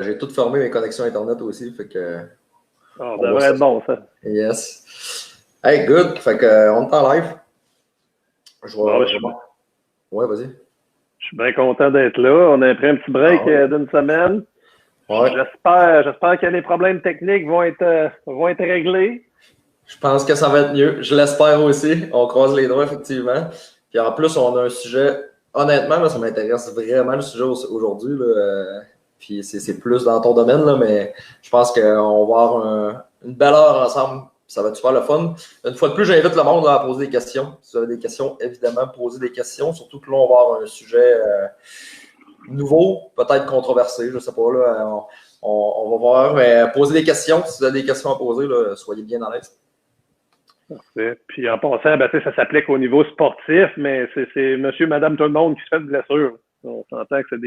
J'ai tout fermé mes connexions Internet aussi, fait que... Ça devrait être bon, ça. Yes. Hey, good. Fait que, on est en live. Ouais, vas-y. Je suis bien content d'être là. On a pris un petit break d'une semaine. Ouais. J'espère que les problèmes techniques vont être réglés. Je pense que ça va être mieux. Je l'espère aussi. On croise les doigts, effectivement. Puis en plus, on a un sujet... Honnêtement, là, ça m'intéresse vraiment le sujet aujourd'hui. Puis c'est plus dans ton domaine, là, mais je pense qu'on va avoir une belle heure ensemble. Ça va être super le fun. Une fois de plus, j'invite le monde à poser des questions. Si vous avez des questions, évidemment, posez des questions. Surtout que là, on va avoir un sujet nouveau, peut-être controversé. Je ne sais pas, là, on va voir. Mais posez des questions. Si vous avez des questions à poser, là, soyez bien à l'aise. Parfait. Puis en passant, ça s'applique au niveau sportif, mais c'est monsieur, madame, tout le monde qui se fait de blessures. On s'entend que c'est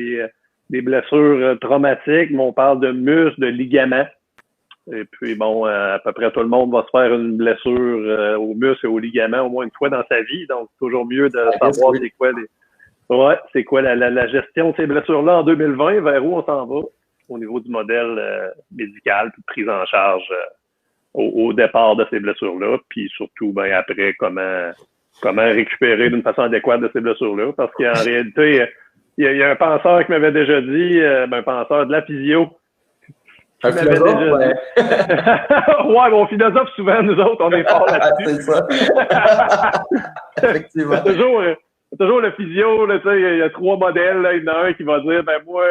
des blessures traumatiques, mais on parle de muscles, de ligaments. Et puis, bon, à peu près tout le monde va se faire une blessure aux muscles et aux ligaments au moins une fois dans sa vie. Donc, c'est toujours mieux de savoir c'est quoi la gestion de ces blessures-là en 2020, vers où on s'en va au niveau du modèle médical, puis de prise en charge au départ de ces blessures-là, puis surtout, après, comment récupérer d'une façon adéquate de ces blessures-là. Parce qu'en réalité, il y a un penseur qui m'avait déjà dit, un penseur de la physio, un philosophe, ouais. Ouais, bon, philosophe, souvent, nous autres, on est fort là-dessus. C'est ça. Effectivement. C'est toujours le physio, là, tu sais, il y a 3 modèles, là, il y en a un qui va dire, moi,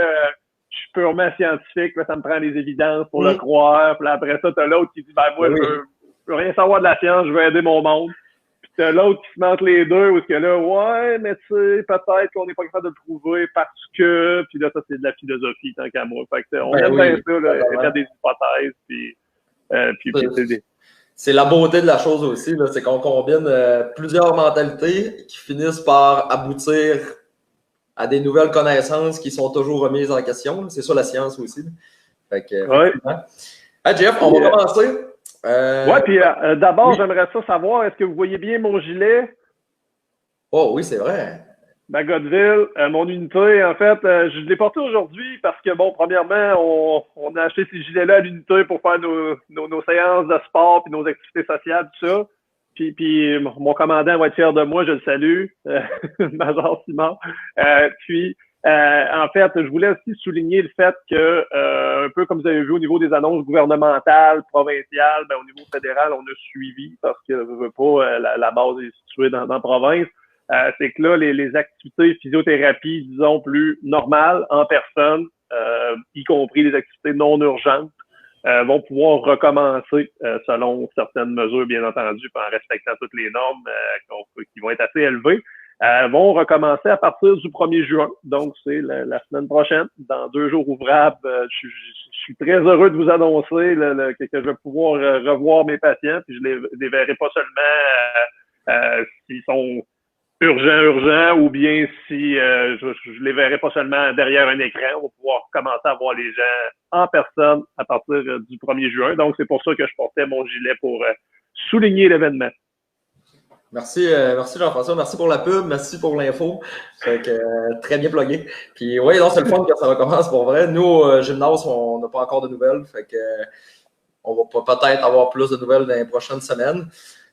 je suis purement scientifique, là, ça me prend des évidences pour le croire. Puis là, après ça, t'as l'autre qui dit, moi, je veux rien savoir de la science, je veux aider mon monde. Puis t'as l'autre qui se mente les deux, où est-ce que là, ouais, mais tu sais, peut-être qu'on n'est pas capable de le prouver parce que, puis là, ça, c'est de la philosophie, tant qu'à moi. Fait que, on aime bien ça, là, faire des hypothèses, puis c'est la beauté de la chose aussi, là, c'est qu'on combine plusieurs mentalités qui finissent par aboutir à des nouvelles connaissances qui sont toujours remises en question. C'est ça la science aussi. Fait que, Hey, Jeff, on va commencer. Puis d'abord, j'aimerais ça savoir, est-ce que vous voyez bien mon gilet? Oh oui, c'est vrai. Bagotville, mon unité, en fait, je l'ai porté aujourd'hui parce que, bon, premièrement, on a acheté ces gilets-là à l'unité pour faire nos séances de sport puis nos activités sociales, tout ça. Puis mon commandant va être fier de moi, je le salue, Major Simon. En fait, je voulais aussi souligner le fait que, un peu comme vous avez vu au niveau des annonces gouvernementales, provinciales, au niveau fédéral, on a suivi parce que la base est située dans la province. C'est que là, les activités physiothérapie, disons, plus normales en personne, y compris les activités non urgentes, vont pouvoir recommencer selon certaines mesures, bien entendu, en respectant toutes les normes qui vont être assez élevées, vont recommencer à partir du 1er juin. Donc, c'est la semaine prochaine, dans 2 jours ouvrables. Je suis très heureux de vous annoncer que je vais pouvoir revoir mes patients, puis je les verrai pas seulement s'ils sont urgent, ou bien si je les verrai pas seulement derrière un écran, on va pouvoir commencer à voir les gens en personne à partir du 1er juin. Donc, c'est pour ça que je portais mon gilet pour souligner l'événement. Merci Jean-François, merci pour la pub, merci pour l'info. Fait que, très bien plugué. Puis oui, c'est le fun que ça recommence pour vrai. Nous, au gymnase, on n'a pas encore de nouvelles. Fait que on va peut-être avoir plus de nouvelles dans les prochaines semaines.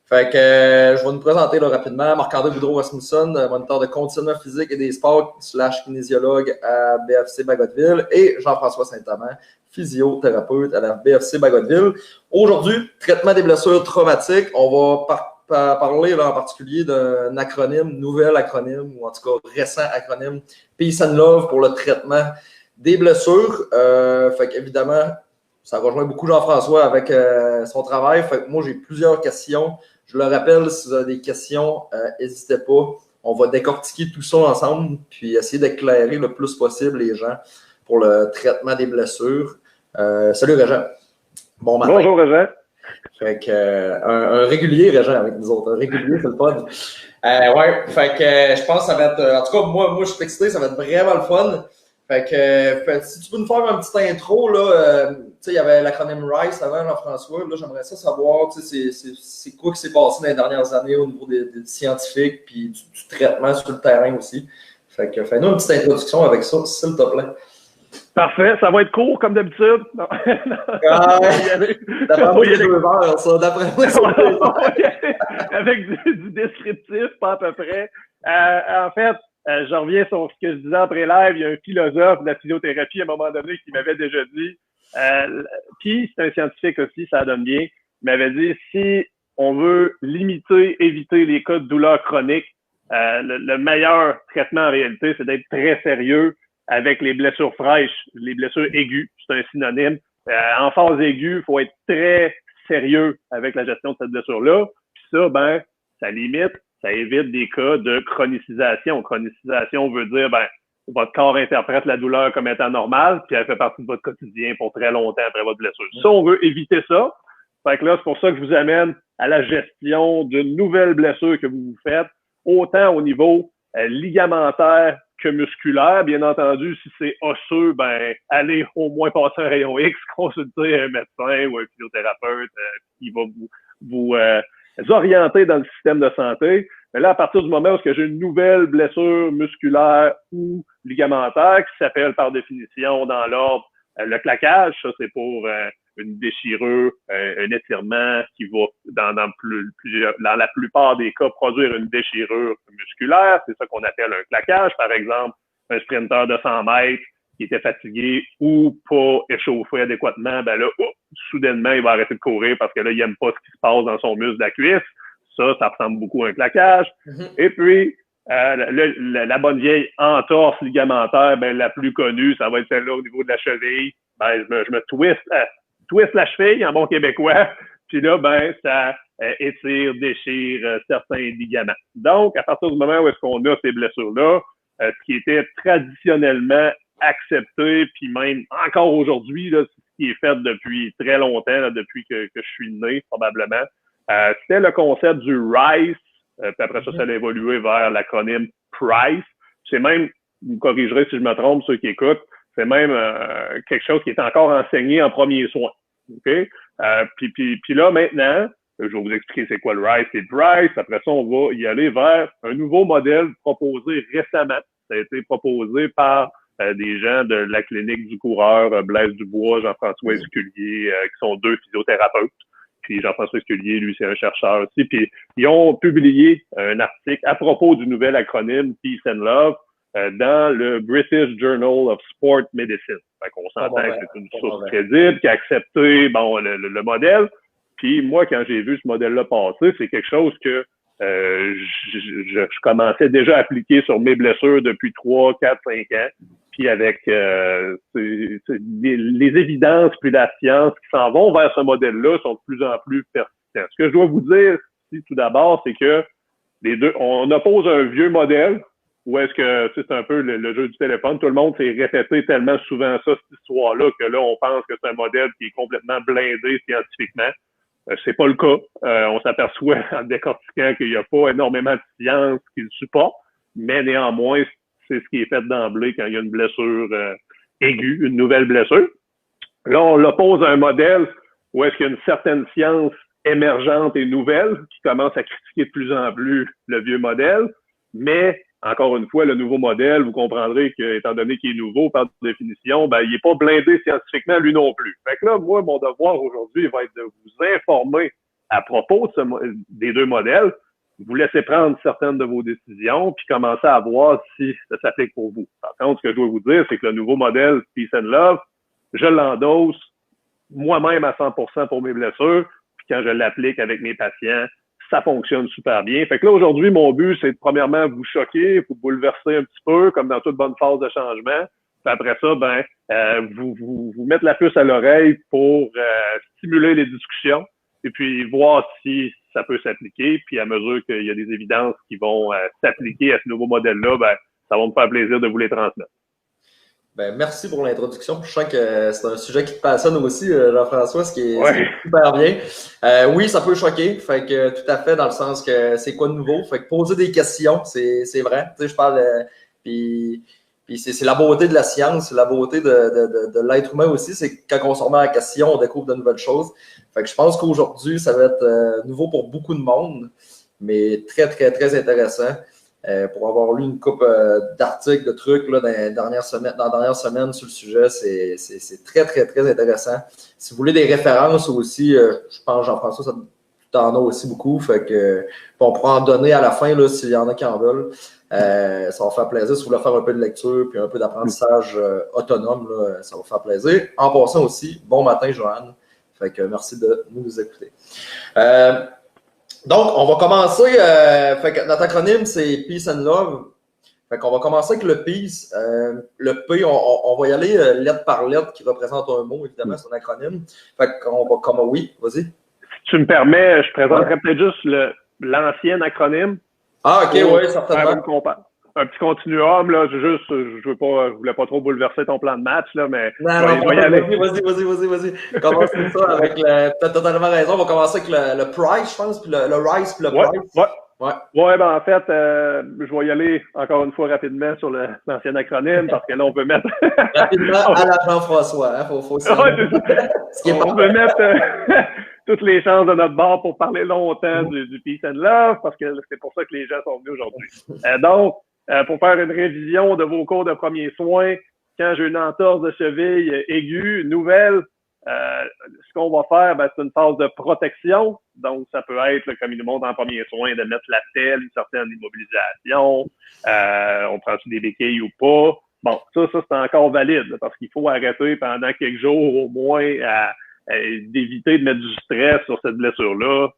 Fait que je vais nous présenter là, rapidement. Marc-André Boudreau-Rasmussen, moniteur de conditionnement physique et des sports / kinésiologue à BFC Bagotville, et Jean-François Saint-Amand, physiothérapeute à la BFC Bagotville. Aujourd'hui, traitement des blessures traumatiques. On va parler là, en particulier d'un acronyme, nouvel acronyme, ou en tout cas récent acronyme, Peace and Love pour le traitement des blessures. Fait qu'évidemment, ça rejoint beaucoup Jean-François avec son travail. Fait que moi, j'ai plusieurs questions. Je le rappelle, si vous avez des questions, n'hésitez pas. On va décortiquer tout ça ensemble, puis essayer d'éclairer le plus possible les gens pour le traitement des blessures. Salut Régent. Bon matin. Bonjour Régent. Fait que, un régulier, Régent, avec nous autres. Un régulier, c'est le fun. Fait que je pense que ça va être... En tout cas, moi, je suis excité, ça va être vraiment le fun. Fait que si tu peux nous faire un petit intro, là, tu sais, il y avait l'acronyme RICE avant, Jean-François. Là, j'aimerais ça savoir, tu sais, c'est quoi qui s'est passé dans les dernières années au niveau des scientifiques, puis du traitement sur le terrain aussi. Fait que fais-nous une petite introduction avec ça, s'il te plaît. Parfait, ça va être court comme d'habitude. Non. D'après moi, c'est 2 heures, ça. D'après moi, c'est 2 heures. Avec du descriptif, pas à peu près. En fait, je reviens sur ce que je disais après live. Il y a un philosophe de la physiothérapie à un moment donné qui m'avait déjà dit, puis c'est un scientifique aussi, ça donne bien, il m'avait dit, si on veut éviter les cas de douleur chronique, le meilleur traitement en réalité, c'est d'être très sérieux avec les blessures fraîches, les blessures aiguës, c'est un synonyme. En phase aiguë, il faut être très sérieux avec la gestion de cette blessure-là. Puis ça, ça limite, ça évite des cas de chronicisation. Chronicisation veut dire, votre corps interprète la douleur comme étant normale, puis elle fait partie de votre quotidien pour très longtemps après votre blessure. Ça, on veut éviter ça. Fait que là, c'est pour ça que je vous amène à la gestion d'une nouvelle blessure que vous faites, autant au niveau ligamentaire que musculaire. Bien entendu, si c'est osseux, allez au moins passer un rayon X, consulter un médecin ou un physiothérapeute qui va vous orienter dans le système de santé. Mais là, à partir du moment où j'ai une nouvelle blessure musculaire ou ligamentaire qui s'appelle par définition dans l'ordre le claquage, ça c'est pour une déchirure, un étirement qui va dans la plupart des cas produire une déchirure musculaire. C'est ça qu'on appelle un claquage. Par exemple, un sprinteur de 100 mètres qui était fatigué ou pas échauffé adéquatement, soudainement, il va arrêter de courir parce que là, il n'aime pas ce qui se passe dans son muscle de la cuisse. Ça ressemble beaucoup à un claquage. Et puis, la bonne vieille entorse ligamentaire, la plus connue, ça va être celle-là au niveau de la cheville. Je me twist la cheville en bon québécois, puis là, ça étire, déchire certains ligaments. Donc, à partir du moment où est-ce qu'on a ces blessures-là, ce qui était traditionnellement accepté, puis même encore aujourd'hui, là, ce qui est fait depuis très longtemps, là, depuis que je suis né, probablement, c'était le concept du RICE, puis après ça a évolué vers l'acronyme PRICE. C'est même, vous me corrigerez si je me trompe, ceux qui écoutent, c'est même quelque chose qui est encore enseigné en premier soin. OK? Puis là, maintenant, je vais vous expliquer c'est quoi le RICE et le PRICE. Après ça, on va y aller vers un nouveau modèle proposé récemment. Ça a été proposé par des gens de la clinique du coureur, Blaise Dubois, Jean-François Esculier, qui sont 2 physiothérapeutes. Puis Jean-François Esculier, lui, c'est un chercheur aussi. Puis ils ont publié un article à propos du nouvel acronyme Peace and Love dans le British Journal of Sport Medicine. Fait qu'on s'entend que c'est une source crédible qui a accepté le modèle. Puis moi, quand j'ai vu ce modèle-là passer, c'est quelque chose que je commençais déjà à appliquer sur mes blessures depuis 3, 4, 5 ans. Puis avec les évidences puis la science qui s'en vont vers ce modèle-là sont de plus en plus persistants. Ce que je dois vous dire ici, tout d'abord, c'est que les deux, on oppose un vieux modèle où est-ce que c'est un peu le jeu du téléphone. Tout le monde s'est répété tellement souvent ça, cette histoire-là, que là, on pense que c'est un modèle qui est complètement blindé scientifiquement. C'est pas le cas. On s'aperçoit en décortiquant qu'il n'y a pas énormément de science qui le supporte, mais néanmoins, c'est ce qui est fait d'emblée quand il y a une blessure aiguë, une nouvelle blessure. Là, on l'oppose à un modèle où est-ce qu'il y a une certaine science émergente et nouvelle qui commence à critiquer de plus en plus le vieux modèle, mais encore une fois, le nouveau modèle, vous comprendrez que, étant donné qu'il est nouveau, par définition, il n'est pas blindé scientifiquement, lui non plus. Fait que là, moi, mon devoir aujourd'hui va être de vous informer à propos des 2 modèles, vous laisser prendre certaines de vos décisions, puis commencer à voir si ça s'applique pour vous. Par contre, ce que je dois vous dire, c'est que le nouveau modèle Peace and Love, je l'endosse moi-même à 100% pour mes blessures, puis quand je l'applique avec mes patients, ça fonctionne super bien. Fait que là, aujourd'hui, mon but, c'est de premièrement vous choquer, vous bouleverser un petit peu, comme dans toute bonne phase de changement. Puis après ça, vous mettre la puce à l'oreille pour stimuler les discussions et puis voir si ça peut s'appliquer. Puis à mesure qu'il y a des évidences qui vont s'appliquer à ce nouveau modèle-là, ça va me faire plaisir de vous les transmettre. Merci pour l'introduction. Je sens que c'est un sujet qui te passionne aussi, Jean-François, ce qui est super bien. Oui, ça peut choquer. Fait que tout à fait dans le sens que c'est quoi de nouveau. Fait que poser des questions, c'est vrai. Tu sais, je parle puis c'est la beauté de la science, c'est la beauté de l'être humain aussi. C'est quand on se remet en question, on découvre de nouvelles choses. Fait que je pense qu'aujourd'hui, ça va être nouveau pour beaucoup de monde, mais très, très, très intéressant. pour avoir lu une couple d'articles, de trucs là, dans la dernière semaine sur le sujet. C'est très, très, très intéressant. Si vous voulez des références aussi, je pense, Jean-François, ça t'en as aussi beaucoup. Fait que on pourra en donner à la fin là, s'il y en a qui en veulent. Ça va faire plaisir. Si vous voulez faire un peu de lecture puis un peu d'apprentissage autonome, là, ça va faire plaisir. En passant aussi, bon matin, Joanne. Fait que merci de nous écouter. Donc, on va commencer. Fait que notre acronyme, c'est Peace and Love. Fait qu'on va commencer avec le Peace. Le P, on va y aller lettre par lettre qui représente un mot, évidemment, c'est un acronyme. Fait qu'on va comme oui, vas-y. Si tu me permets, je présenterai peut-être juste l'ancien acronyme. Ah, ok, oui, certainement. Un petit continuum, là, je voulais pas trop bouleverser ton plan de match, là, mais vas-y. Commence ça avec t'as totalement raison, on va commencer avec le price, je pense, puis le rice, puis le price. Ouais, ben en fait, je vais y aller encore une fois rapidement sur l'ancien acronyme, parce que là, on peut mettre... rapidement à la Jean-François, hein, faut on peut mettre toutes les chances de notre bord pour parler longtemps du Peace and Love, parce que c'est pour ça que les gens sont venus aujourd'hui. Donc, pour faire une révision de vos cours de premiers soins, quand j'ai une entorse de cheville aiguë, nouvelle, ce qu'on va faire, c'est une phase de protection. Donc, ça peut être, comme il nous montre en premiers soins, de mettre la selle, une certaine immobilisation, on prend des béquilles ou pas. Bon, ça c'est encore valide, parce qu'il faut arrêter pendant quelques jours au moins d'éviter de mettre du stress sur cette blessure-là.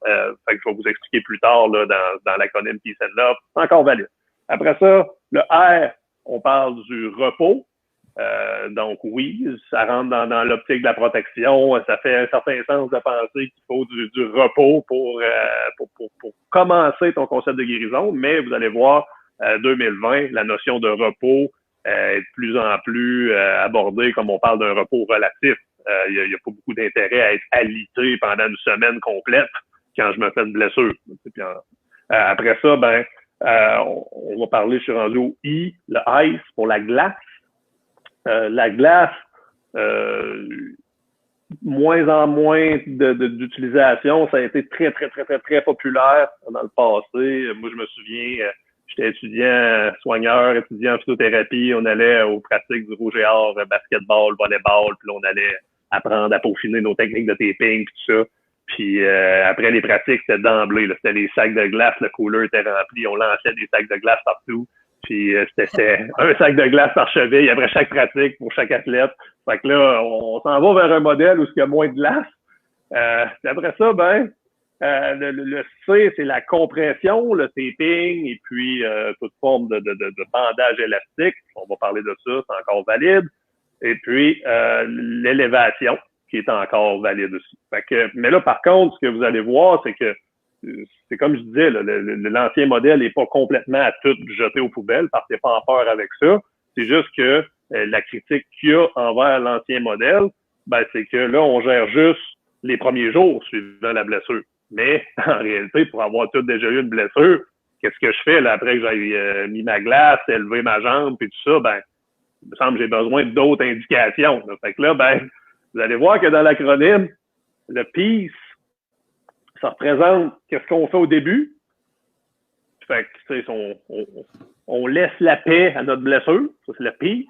Fait que je vais vous expliquer plus tard là, dans l'acronyme Peace and Love. C'est encore valide. Après ça, le R, on parle du repos. Donc oui, ça rentre dans l'optique de la protection. Ça fait un certain sens de penser qu'il faut du repos pour commencer ton concept de guérison. Mais vous allez voir, 2020, la notion de repos est de plus en plus abordée comme on parle d'un repos relatif. Il y a pas beaucoup d'intérêt à être alité pendant une semaine complète quand je me fais une blessure. Puis, après ça, on va parler, je suis rendu au I, le ice pour la glace. La glace, moins en moins d'utilisation. Ça a été très, très, très, très, très populaire dans le passé. Moi, je me souviens, j'étais étudiant, soigneur, étudiant en phytothérapie. On allait aux pratiques du rouge et or, basketball, volleyball, puis là, on allait apprendre à peaufiner nos techniques de taping, puis tout ça. Puis après les pratiques, c'était d'emblée. C'était les sacs de glace, le cooler était rempli, on lançait des sacs de glace partout. Puis c'était un sac de glace par cheville après chaque pratique pour chaque athlète. Fait que là, on s'en va vers un modèle où il y a moins de glace. Puis après ça, le C, c'est la compression, le taping et puis toute forme de bandage élastique. On va parler de ça, c'est encore valide. Et puis l'élévation, qui est encore valide aussi. Fait que, mais là, par contre, ce que vous allez voir, c'est que c'est comme je disais, l'ancien modèle n'est pas complètement à tout jeter aux poubelles parce qu'il n'est pas en peur avec ça. C'est juste que la critique qu'il y a envers l'ancien modèle, c'est que là, on gère juste les premiers jours suivant la blessure. Mais en réalité, pour avoir tout déjà eu une blessure, qu'est-ce que je fais là après que j'ai mis ma glace, élevé ma jambe et tout ça? Il me semble que j'ai besoin d'autres indications. Là. Fait que là, vous allez voir que dans l'acronyme, le PEACE, ça représente qu'est-ce qu'on fait au début. Fait que, on laisse la paix à notre blessure. Ça, c'est le peace.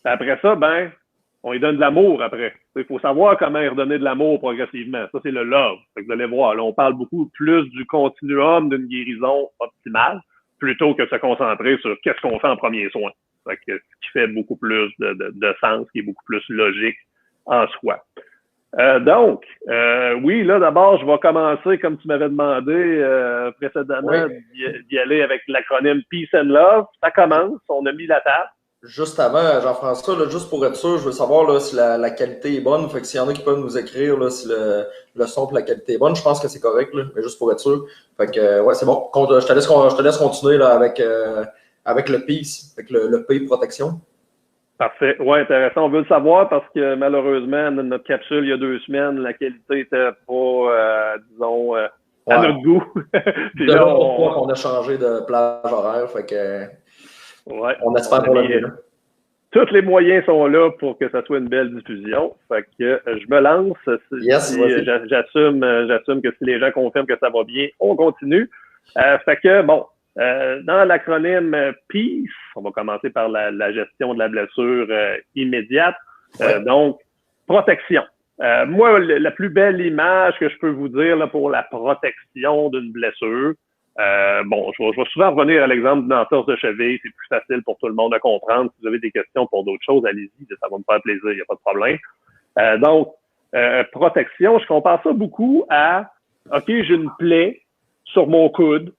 Après ça, on lui donne de l'amour après. Il faut savoir comment lui redonner de l'amour progressivement. Ça, c'est le love. Fait que vous allez voir, là, on parle beaucoup plus du continuum d'une guérison optimale plutôt que de se concentrer sur qu'est-ce qu'on fait en premier soin. Fait que, ce qui fait beaucoup plus de sens, qui est beaucoup plus logique en soi. Donc, oui, là, d'abord, je vais commencer, comme tu m'avais demandé précédemment, d'y aller avec l'acronyme Peace and Love. Ça commence, on a mis la table. Juste avant, Jean-François, là, juste pour être sûr, je veux savoir là, si la qualité est bonne. Fait que s'il y en a qui peuvent nous écrire là, si le son et la qualité est bonne, je pense que c'est correct, là, mais juste pour être sûr. Fait que ouais, c'est bon. Je te laisse continuer là, avec le Peace, avec le P protection. Parfait. Ouais, intéressant. On veut le savoir parce que malheureusement, notre capsule, il y a 2 semaines, la qualité était pas, disons, à notre goût. Puis là, on a changé de plage horaire, fait que on espère pour le mieux. Tous les moyens sont là pour que ça soit une belle diffusion. Fait que je me lance. J'assume que si les gens confirment que ça va bien, on continue. Fait que, bon, Dans l'acronyme PEACE, on va commencer par la gestion de la blessure immédiate. Donc, protection. Moi, la plus belle image que je peux vous dire là, pour la protection d'une blessure, je vais souvent revenir à l'exemple d'une entorse de cheville. C'est plus facile pour tout le monde à comprendre. Si vous avez des questions pour d'autres choses, allez-y, ça va me faire plaisir, il n'y a pas de problème. Protection, je compare ça beaucoup à, OK, j'ai une plaie sur mon coude,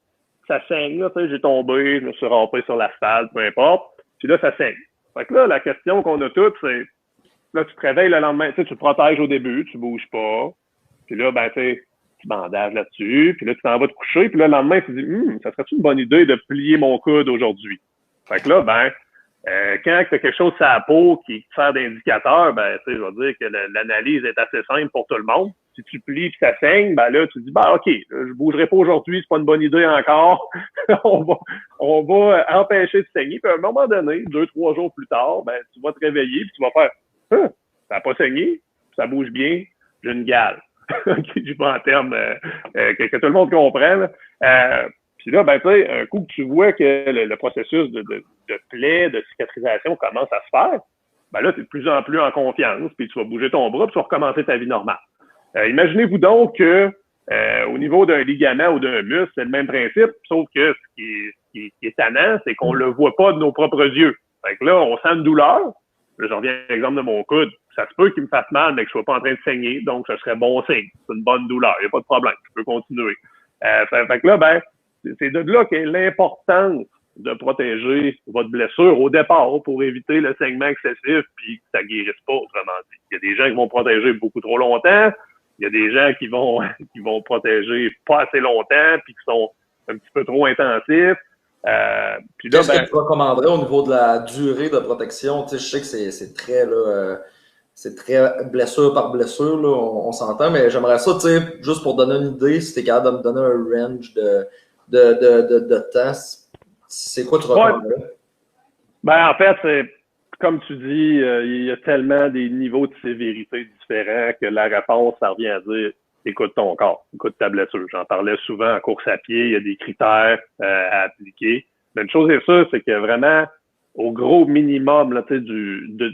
ça saigne, là, j'ai tombé, je me suis rampé sur l'asphalte, peu importe, puis là, ça saigne. Fait que là, la question qu'on a toutes, c'est, là, tu te réveilles le lendemain, tu te protèges au début, tu bouges pas, puis là, tu bandages là-dessus, puis là, tu t'en vas te coucher, puis là, le lendemain, tu te dis, ça serait-tu une bonne idée de plier mon coude aujourd'hui? Fait que là, quand tu as quelque chose sur la peau qui te sert d'indicateur, je vais dire que l'analyse est assez simple pour tout le monde. Si tu plies et ça saigne, là, tu dis, OK, je bougerai pas aujourd'hui, c'est pas une bonne idée encore. on va empêcher de saigner. Puis à un moment donné, 2-3 jours plus tard, tu vas te réveiller puis tu vas faire, ça n'a pas saigné, ça bouge bien, j'ai une gale. Je pas en termes que tout le monde comprenne. Puis là, un coup que tu vois que le processus de plaie, de cicatrisation commence à se faire, là, tu es de plus en plus en confiance, puis tu vas bouger ton bras, puis tu vas recommencer ta vie normale. Imaginez-vous donc que au niveau d'un ligament ou d'un muscle, c'est le même principe, sauf que ce qui est tannant, c'est qu'on le voit pas de nos propres yeux. Fait que là, on sent une douleur. Là, je reviens à l'exemple de mon coude. Ça se peut qu'il me fasse mal, mais que je sois pas en train de saigner, donc ce serait bon signe. C'est une bonne douleur, il n'y a pas de problème, je peux continuer. Fait que là, c'est de là qu'est l'importance de protéger votre blessure au départ pour éviter le saignement excessif puis que ça guérisse pas, autrement dit. Il y a des gens qui vont protéger beaucoup trop longtemps. Il y a des gens qui vont protéger pas assez longtemps puis qui sont un petit peu trop intensifs. Qu'est-ce que tu recommanderais au niveau de la durée de protection? Tu sais, je sais que c'est très c'est très blessure par blessure, là, on s'entend, mais j'aimerais ça, tu sais, juste pour donner une idée, si tu es capable de me donner un range de temps, c'est quoi tu recommanderais? En fait, c'est comme tu dis, il y a tellement des niveaux de sévérité différents que la réponse, ça revient à dire écoute ton corps, écoute ta blessure. J'en parlais souvent en course à pied, il y a des critères à appliquer. Mais une chose est sûre, c'est que vraiment, au gros minimum, là,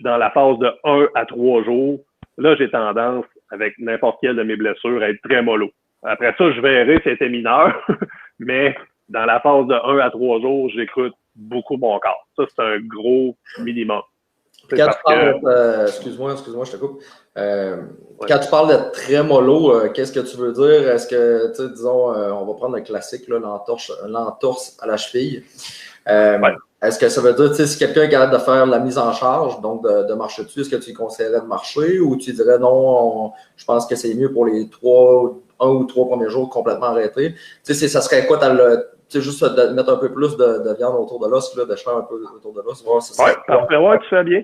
dans la phase de 1 à 3 jours, là, j'ai tendance, avec n'importe quelle de mes blessures, à être très mollo. Après ça, je verrai si c'était mineur, mais dans la phase de 1 à 3 jours, j'écoute beaucoup mon corps. Ça, c'est un gros minimum. Quand tu parles excuse-moi, je te coupe. Quand tu parles de très mollo, qu'est-ce que tu veux dire? Est-ce que, tu sais, disons, on va prendre le classique, là, l'entorse à la cheville. Est-ce que ça veut dire, tu sais, si quelqu'un est capable de faire la mise en charge, donc de marcher dessus, est-ce que tu lui conseillerais de marcher ou tu dirais non, je pense que c'est mieux pour les 1 ou 3 premiers jours complètement arrêter? Tu sais, ça serait quoi, tu sais, juste de mettre un peu plus de viande autour de l'os, de chair un peu autour de l'os. Parfait, tu fais bien.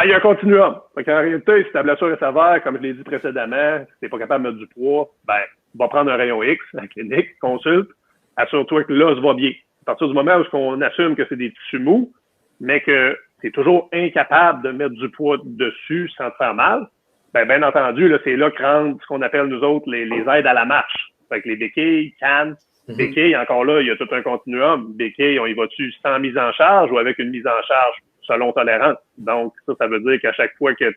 Il y a un continuum. En réalité, si ta blessure est sévère, comme je l'ai dit précédemment, si tu n'es pas capable de mettre du poids, va prendre un rayon X à la clinique, consulte, assure-toi que l'os va bien. À partir du moment où on assume que c'est des tissus mous, mais que tu es toujours incapable de mettre du poids dessus sans te faire mal, bien entendu, là, c'est là que rentre ce qu'on appelle nous autres les aides à la marche. Fait que les béquilles, cannes, béquilles, encore là, il y a tout un continuum. Béquilles, on y va-tu sans mise en charge ou avec une mise en charge selon tolérance? Donc, ça veut dire qu'à chaque fois que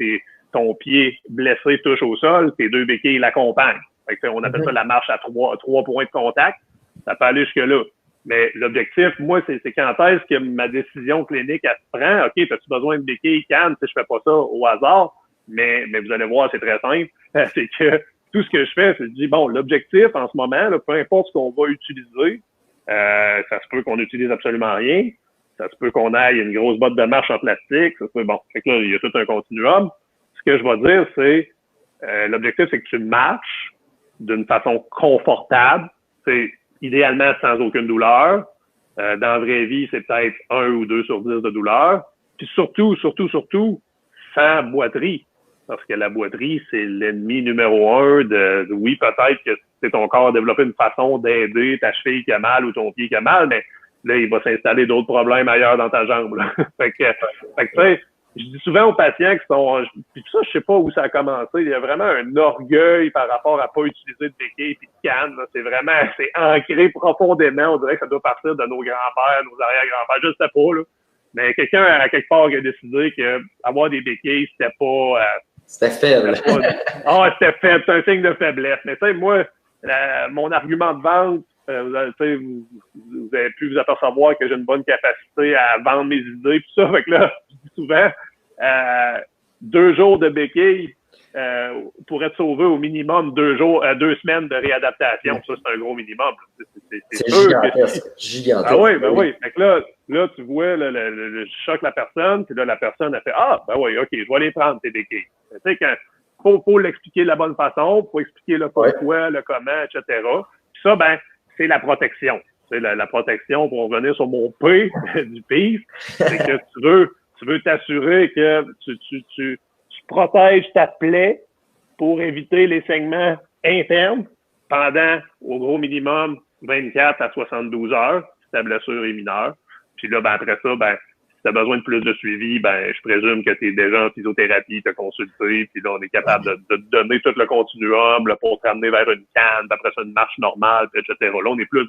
ton pied blessé touche au sol, tes 2 béquilles l'accompagnent. Fait que, on appelle ça la marche à 3 points de contact. Ça peut aller jusque-là. Mais l'objectif, moi, c'est quand est-ce que ma décision clinique, elle se prend. OK, as-tu besoin de béquilles, canne? Je fais pas ça au hasard. Mais vous allez voir, c'est très simple. C'est que tout ce que je fais, c'est que je dis, bon, l'objectif en ce moment, là, peu importe ce qu'on va utiliser, ça se peut qu'on n'utilise absolument rien. Ça se peut qu'on aille une grosse botte de marche en plastique. Ça se peut, bon, fait que là, il y a tout un continuum. Ce que je vais dire, c'est l'objectif, c'est que tu marches d'une façon confortable. C'est idéalement sans aucune douleur. Dans la vraie vie, c'est peut-être 1 ou 2 sur 10 de douleur. Puis surtout, sans boiterie. Parce que la boiterie, c'est l'ennemi numéro 1 oui, peut-être que c'est ton corps a développé une façon d'aider ta cheville qui a mal ou ton pied qui a mal, mais là, il va s'installer d'autres problèmes ailleurs dans ta jambe. Fait que tu sais, je dis souvent aux patients qui sont, puis ça, je sais pas où ça a commencé, il y a vraiment un orgueil par rapport à pas utiliser de béquille puis de canne. C'est ancré profondément. On dirait que ça doit partir de nos grands-pères, nos arrière-grands-pères, je sais pas, là. Mais quelqu'un, à quelque part, qui a décidé que avoir des béquilles, c'était pas... c'était faible. C'était faible, c'est un signe de faiblesse. Mais tu sais, moi, mon argument de vente, vous avez pu vous apercevoir que j'ai une bonne capacité à vendre mes idées, puis ça, fait que là, je dis souvent, 2 jours de béquille pourrait te sauver au minimum 2 semaines de réadaptation. Ça, c'est un gros minimum. C'est gigantesque. Ah oui, ben oui. Fait que là, tu vois, je choque la personne, puis là, la personne a fait, ah, ben oui, OK, je vais les prendre, tes béquilles. Tu sais, faut l'expliquer de la bonne façon, faut expliquer le pourquoi, le comment, etc. Puis ça, ben, c'est la protection. C'est la protection, pour revenir sur mon P du PIF, c'est que tu veux t'assurer que tu protèges ta plaie pour éviter les saignements internes pendant, au gros minimum, 24 à 72 heures, si ta blessure est mineure. Puis là, ben, après ça, ben, si tu as besoin de plus de suivi, ben, je présume que tu es déjà en physiothérapie, tu as consulté, puis là, on est capable de te donner tout le continuum là, pour te ramener vers une canne, puis après ça, une marche normale, puis etc. Là, on est plus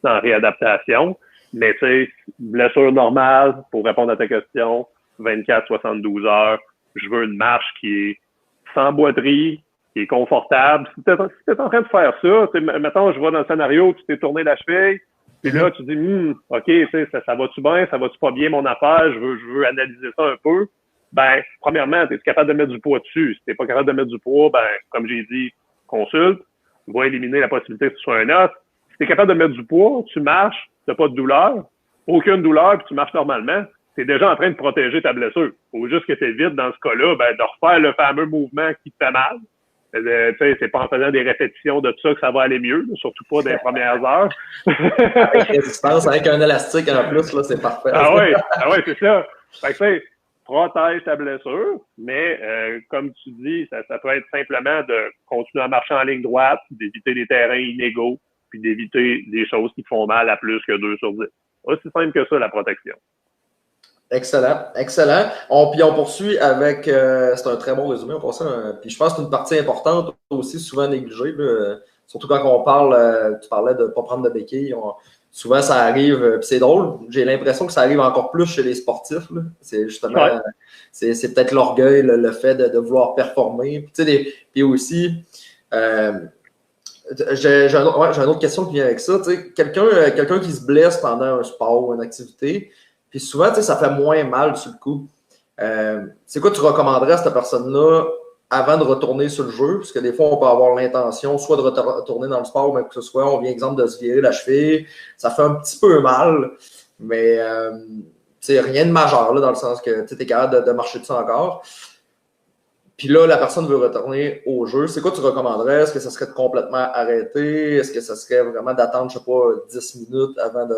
dans réadaptation. Mais tu sais, blessure normale, pour répondre à ta question, 24-72 heures, je veux une marche qui est sans boiterie, qui est confortable. Si tu es en train de faire ça, mettons, je vois dans le scénario, tu t'es tourné la cheville, puis là, tu dis, OK, ça va-tu bien, ça va-tu pas bien mon affaire, je veux analyser ça un peu. Ben, premièrement, es-tu capable de mettre du poids dessus? Si t'es pas capable de mettre du poids, ben, comme j'ai dit, consulte, va éliminer la possibilité que ce soit un os. Si t'es capable de mettre du poids, tu marches, t'as pas de douleur, aucune douleur, puis tu marches normalement, t'es déjà en train de protéger ta blessure. Faut juste que t'évites, dans ce cas-là, ben, de refaire le fameux mouvement qui te fait mal. Tu sais, c'est pas en faisant des répétitions de tout ça que ça va aller mieux, là, surtout pas dans les premières heures. Avec résistance, avec un élastique en plus, là, c'est parfait. Ah oui, c'est ça. Fait que, protège ta blessure, mais comme tu dis, ça peut être simplement de continuer à marcher en ligne droite, d'éviter des terrains inégaux, puis d'éviter des choses qui font mal à plus que 2 sur 10. Aussi simple que ça, la protection. Excellent, excellent. Puis on poursuit avec, c'est un très bon résumé, on passe puis je pense que c'est une partie importante aussi, souvent négligée, là, surtout quand on parle, tu parlais de ne pas prendre de béquilles, souvent ça arrive, puis c'est drôle, j'ai l'impression que ça arrive encore plus chez les sportifs, là. C'est justement, c'est peut-être l'orgueil, le fait de vouloir performer, puis aussi, j'ai une autre question qui vient avec ça, quelqu'un qui se blesse pendant un sport ou une activité, puis souvent, ça fait moins mal sur le coup. C'est quoi tu recommanderais à cette personne-là avant de retourner sur le jeu? Parce que des fois, on peut avoir l'intention soit de retourner dans le sport, mais que ce soit, on vient, exemple, de se virer la cheville. Ça fait un petit peu mal, mais rien de majeur, là, dans le sens que tu es capable de marcher dessus encore. Puis là, la personne veut retourner au jeu. C'est quoi tu recommanderais? Est-ce que ça serait de complètement arrêter? Est-ce que ça serait vraiment d'attendre, je sais pas, 10 minutes avant de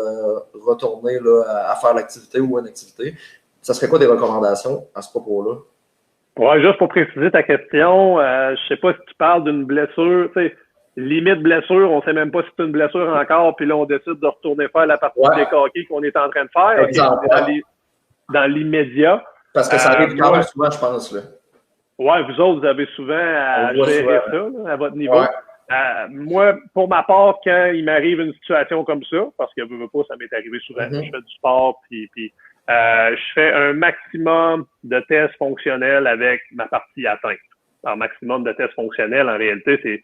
retourner là, à faire l'activité ou une activité? Ça serait quoi des recommandations à ce propos-là? Ouais, juste pour préciser ta question, je sais pas si tu parles d'une blessure, tu sais, limite blessure, on sait même pas si c'est une blessure encore, puis là, on décide de retourner faire la partie des coquilles qu'on est en train de faire. Okay, dans l'immédiat. Parce que ça arrive quand même souvent, je pense, là. Ouais, vous autres, vous avez souvent à gérer ça, là, à votre niveau. Ouais. Moi, pour ma part, quand il m'arrive une situation comme ça, parce que veux pas, ça m'est arrivé souvent, je fais du sport, puis je fais un maximum de tests fonctionnels avec ma partie atteinte. Un maximum de tests fonctionnels, en réalité, c'est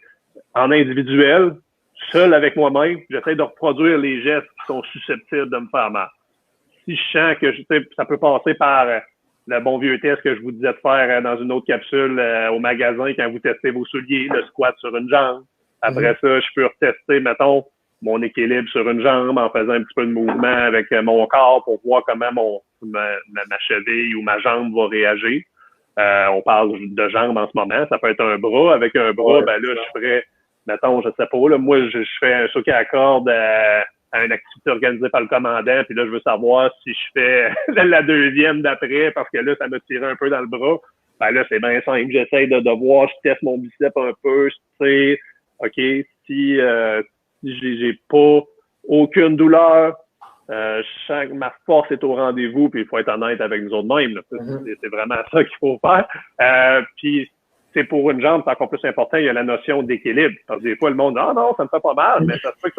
en individuel, seul avec moi-même, j'essaie de reproduire les gestes qui sont susceptibles de me faire mal. Si je sens que ça peut passer par le bon vieux test que je vous disais de faire dans une autre capsule au magasin quand vous testez vos souliers, le squat sur une jambe. Après ça, je peux retester, mettons, mon équilibre sur une jambe en faisant un petit peu de mouvement avec mon corps pour voir comment ma cheville ou ma jambe va réagir. On parle de jambes en ce moment. Ça peut être un bras. Avec un bras, ben là, je ferais, mettons, je sais pas, là, moi, je fais un saut à la corde à une activité organisée par le commandant, puis là, je veux savoir si je fais la deuxième d'après, parce que là, ça me tirait un peu dans le bras. Ben là, c'est bien simple. J'essaie de voir, je teste mon biceps un peu, je sais, OK, si j'ai pas aucune douleur, Ma force est au rendez-vous, puis il faut être honnête avec nous autres mêmes. C'est vraiment ça qu'il faut faire. Puis c'est pour une jambe, c'est encore plus important, il y a la notion d'équilibre. Parce que des fois, le monde dit « Ah non, ça me fait pas mal », mais ça se peut que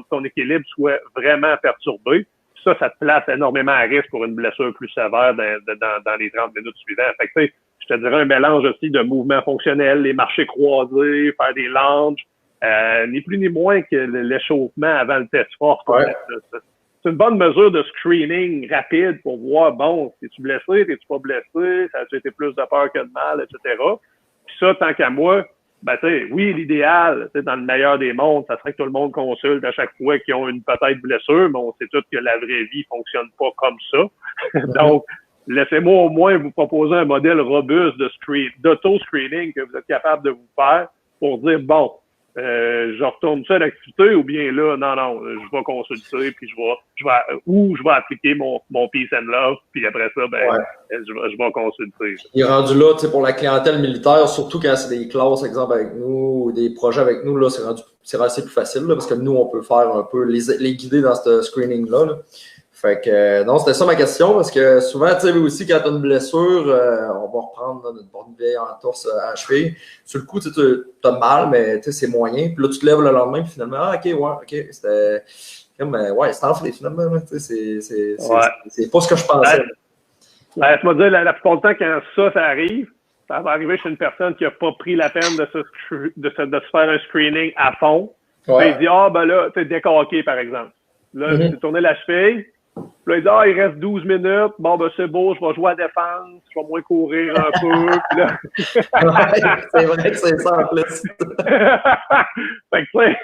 ton équilibre soit vraiment perturbé. Ça te place énormément à risque pour une blessure plus sévère dans les 30 minutes suivantes. Fait que, je te dirais un mélange aussi de mouvements fonctionnels, les marchés croisés, faire des lunges, ni plus ni moins que l'échauffement avant le test force. Ouais. C'est une bonne mesure de screening rapide pour voir, bon, es-tu blessé, t'es-tu pas blessé, ça a-tu été plus de peur que de mal, etc. Puis ça, tant qu'à moi, ben, oui, l'idéal, dans le meilleur des mondes, ça serait que tout le monde consulte à chaque fois qu'ils ont une peut-être blessure, mais on sait tous que la vraie vie fonctionne pas comme ça. Donc, laissez-moi au moins vous proposer un modèle robuste d'auto-screening que vous êtes capable de vous faire pour dire, bon, je retourne ça à l'activité ou bien là, non, je vais consulter puis je vais appliquer mon peace and love puis après ça, je vais consulter. Il est rendu là, tu sais, pour la clientèle militaire, surtout quand c'est des classes, exemple avec nous, ou des projets avec nous, là, c'est assez plus facile, là, parce que nous, on peut faire un peu les guider dans ce screening-là, là. Fait que, non, c'était ça ma question, parce que souvent, tu sais, aussi, quand tu as une blessure, on va reprendre notre bonne vieille entorse à la cheville. Sur le coup, tu as mal, mais tu sais, c'est moyen. Puis là, tu te lèves le lendemain, puis finalement, c'était comme, c'est enflé, finalement. Tu sais, c'est pas ce que je pensais. Laisse-moi dire, la plupart du temps, quand ça arrive, ça va arriver chez une personne qui n'a pas pris la peine de se faire un screening à fond. Ouais. Puis il dit, ben là, tu es décaqué, par exemple. Là, tu tourné la cheville. Puis là, il dit, il reste 12 minutes. Bon, ben, c'est beau, je vais jouer à défense. Je vais moins courir un peu. Puis là... c'est vrai que c'est ça, en plus. Fait que, tu sais,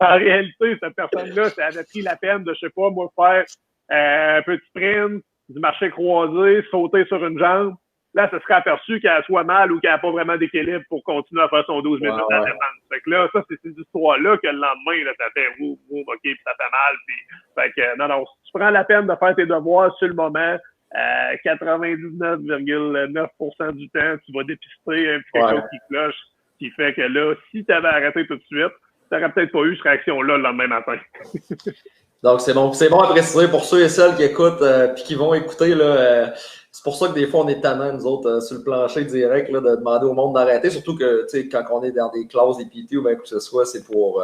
en réalité, cette personne-là, elle avait pris la peine de, je sais pas, moi, faire un petit sprint, du marché croisé, sauter sur une jambe. Là, ça serait aperçu qu'elle soit mal ou qu'elle n'a pas vraiment d'équilibre pour continuer à faire son 12 minutes à défense. Fait que là, ça, c'est ces histoires-là que le lendemain, là, ça fait OK, puis ça fait mal. Puis, fait que, non, si tu prends la peine de faire tes devoirs sur le moment, 99,9% du temps, tu vas dépister un petit quelque chose qui cloche, qui fait que là, si tu avais arrêté tout de suite, tu n'aurais peut-être pas eu cette réaction-là le lendemain matin. Donc, c'est bon à préciser pour ceux et celles qui écoutent puis qui vont écouter, là, c'est pour ça que des fois, on est tannant, nous autres, sur le plancher direct, là, de demander au monde d'arrêter. Surtout que, tu sais, quand on est dans des classes, des PT ou bien que ce soit, c'est pour...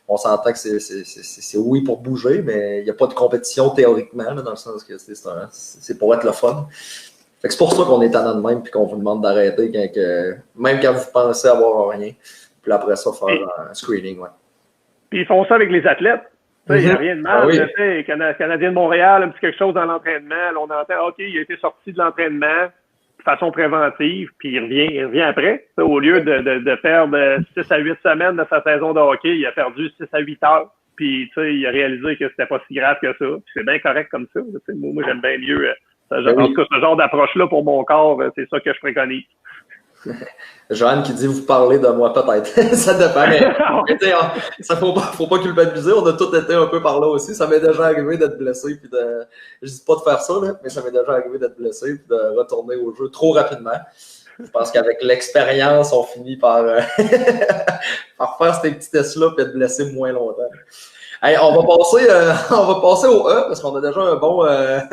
on s'entend que c'est oui pour bouger, mais il n'y a pas de compétition théoriquement, là, dans le sens que c'est pour être le fun. Fait que c'est pour ça qu'on est tannant de même puis qu'on vous demande d'arrêter même quand vous pensez avoir rien. Puis après ça, faire un screening, Puis ils font ça avec les athlètes. Il n'y a rien de mal. Canadien de Montréal, un petit quelque chose dans l'entraînement. Là, on entend, OK, il a été sorti de l'entraînement de façon préventive, puis il revient après. Au lieu de perdre 6 à 8 semaines de sa saison de hockey, il a perdu 6 à 8 heures. Puis il a réalisé que c'était pas si grave que ça. Puis c'est bien correct comme ça. Moi, j'aime bien mieux. En tout cas, ce genre d'approche-là pour mon corps, c'est ça que je préconise. Joanne qui dit vous parlez de moi peut-être. Ça dépend, mais ça faut pas culpabiliser. On a tous été un peu par là aussi. Ça m'est déjà arrivé d'être blessé puis je dis pas de faire ça, là, mais ça m'est déjà arrivé d'être blessé puis de retourner au jeu trop rapidement. Je pense qu'avec l'expérience, on finit par faire ces petits tests-là et être blessé moins longtemps. Hey, on va passer au E parce qu'on a déjà un bon 20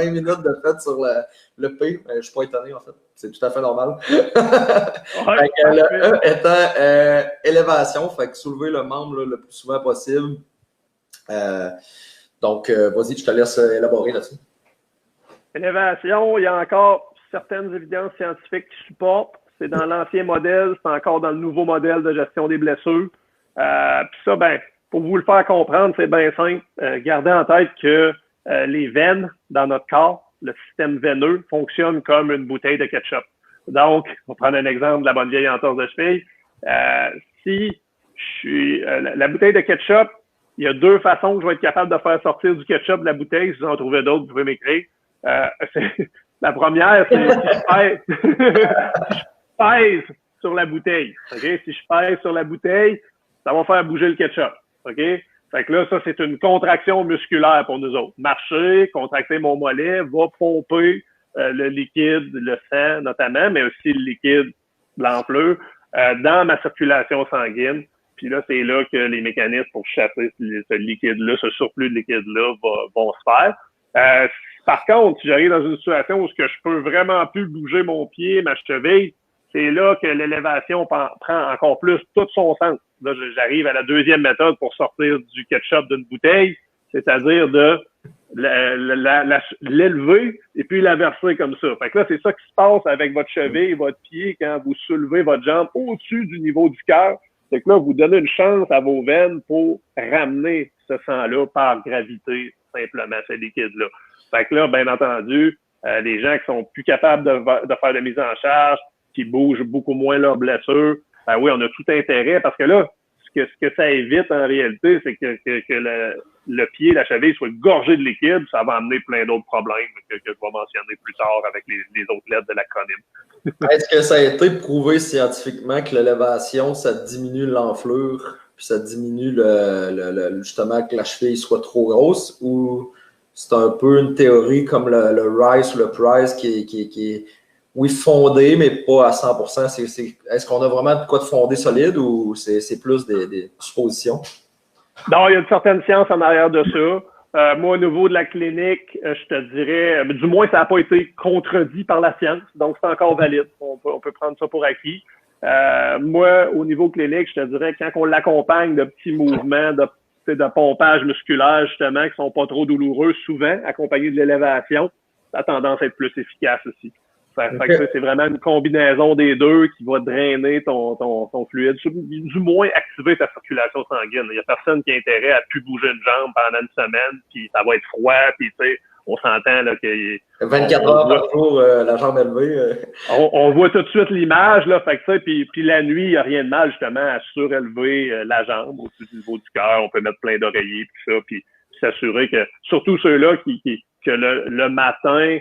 minutes de fait sur le P. Je suis pas étonné en fait. C'est tout à fait normal. Le E étant élévation, fait que soulever le membre là, le plus souvent possible. Donc, vas-y, je te laisse élaborer là-dessus. Élévation, il y a encore certaines évidences scientifiques qui supportent. C'est dans l'ancien modèle, c'est encore dans le nouveau modèle de gestion des blessures. Puis ça, pour vous le faire comprendre, c'est bien simple. Gardez en tête que les veines dans notre corps, le système veineux, fonctionne comme une bouteille de ketchup. Donc, on va prendre un exemple de la bonne vieille entorse de cheville. Si la bouteille de ketchup, il y a deux façons que je vais être capable de faire sortir du ketchup de la bouteille. Si vous en trouvez d'autres, vous pouvez m'écrire. La première, c'est si je pèse sur la bouteille. Okay? Si je pèse sur la bouteille, ça va faire bouger le ketchup. OK? Fait que là, ça, c'est une contraction musculaire pour nous autres. Marcher, contracter mon mollet, va pomper le liquide, le sang notamment, mais aussi le liquide blanc-bleu dans ma circulation sanguine. Puis là, c'est là que les mécanismes pour chasser ce liquide-là, ce surplus de liquide-là vont se faire. Par contre, si j'arrive dans une situation où je peux vraiment plus bouger mon pied, ma cheville, c'est là que l'élévation prend encore plus tout son sens. Là, j'arrive à la deuxième méthode pour sortir du ketchup d'une bouteille, c'est-à-dire de l'élever et puis la verser comme ça. Fait que là, c'est ça qui se passe avec votre cheville et votre pied quand vous soulevez votre jambe au-dessus du niveau du cœur. C'est que là, vous donnez une chance à vos veines pour ramener ce sang-là par gravité, simplement, ce liquide-là. Fait que là, bien entendu, les gens qui sont plus capables de faire de mise en charge, qui bougent beaucoup moins leurs blessures, ben oui, on a tout intérêt parce que là, ce que ça évite en réalité, c'est que le pied, la cheville soit gorgé de liquide, ça va amener plein d'autres problèmes que je vais mentionner plus tard avec les autres lettres de l'acronyme. Est-ce que ça a été prouvé scientifiquement que l'élévation, ça diminue l'enflure, puis ça diminue justement que la cheville soit trop grosse, ou c'est un peu une théorie comme le Rice ou le Price qui est oui, fondé, mais pas à 100%. Est-ce qu'on a vraiment de quoi de fondé solide ou c'est plus des suppositions? Non, il y a une certaine science en arrière de ça. Moi, au niveau de la clinique, je te dirais, du moins, ça n'a pas été contredit par la science, donc c'est encore valide. On peut prendre ça pour acquis. Moi, au niveau clinique, je te dirais, quand on l'accompagne de petits mouvements de pompage musculaire, justement, qui sont pas trop douloureux, souvent, accompagnés de l'élévation, ça a tendance à être plus efficace aussi. Fait que c'est vraiment une combinaison des deux qui va drainer ton fluide, du moins activer ta circulation sanguine. Il y a personne qui a intérêt à plus bouger une jambe pendant une semaine, puis ça va être froid, puis tu sais, on s'entend là que 24 heures par jour, la jambe élevée. On voit tout de suite l'image, là, fait que ça, puis la nuit, il n'y a rien de mal justement à surélever la jambe au-dessus du niveau du cœur. On peut mettre plein d'oreillers, puis ça, puis s'assurer que, surtout ceux-là que le matin,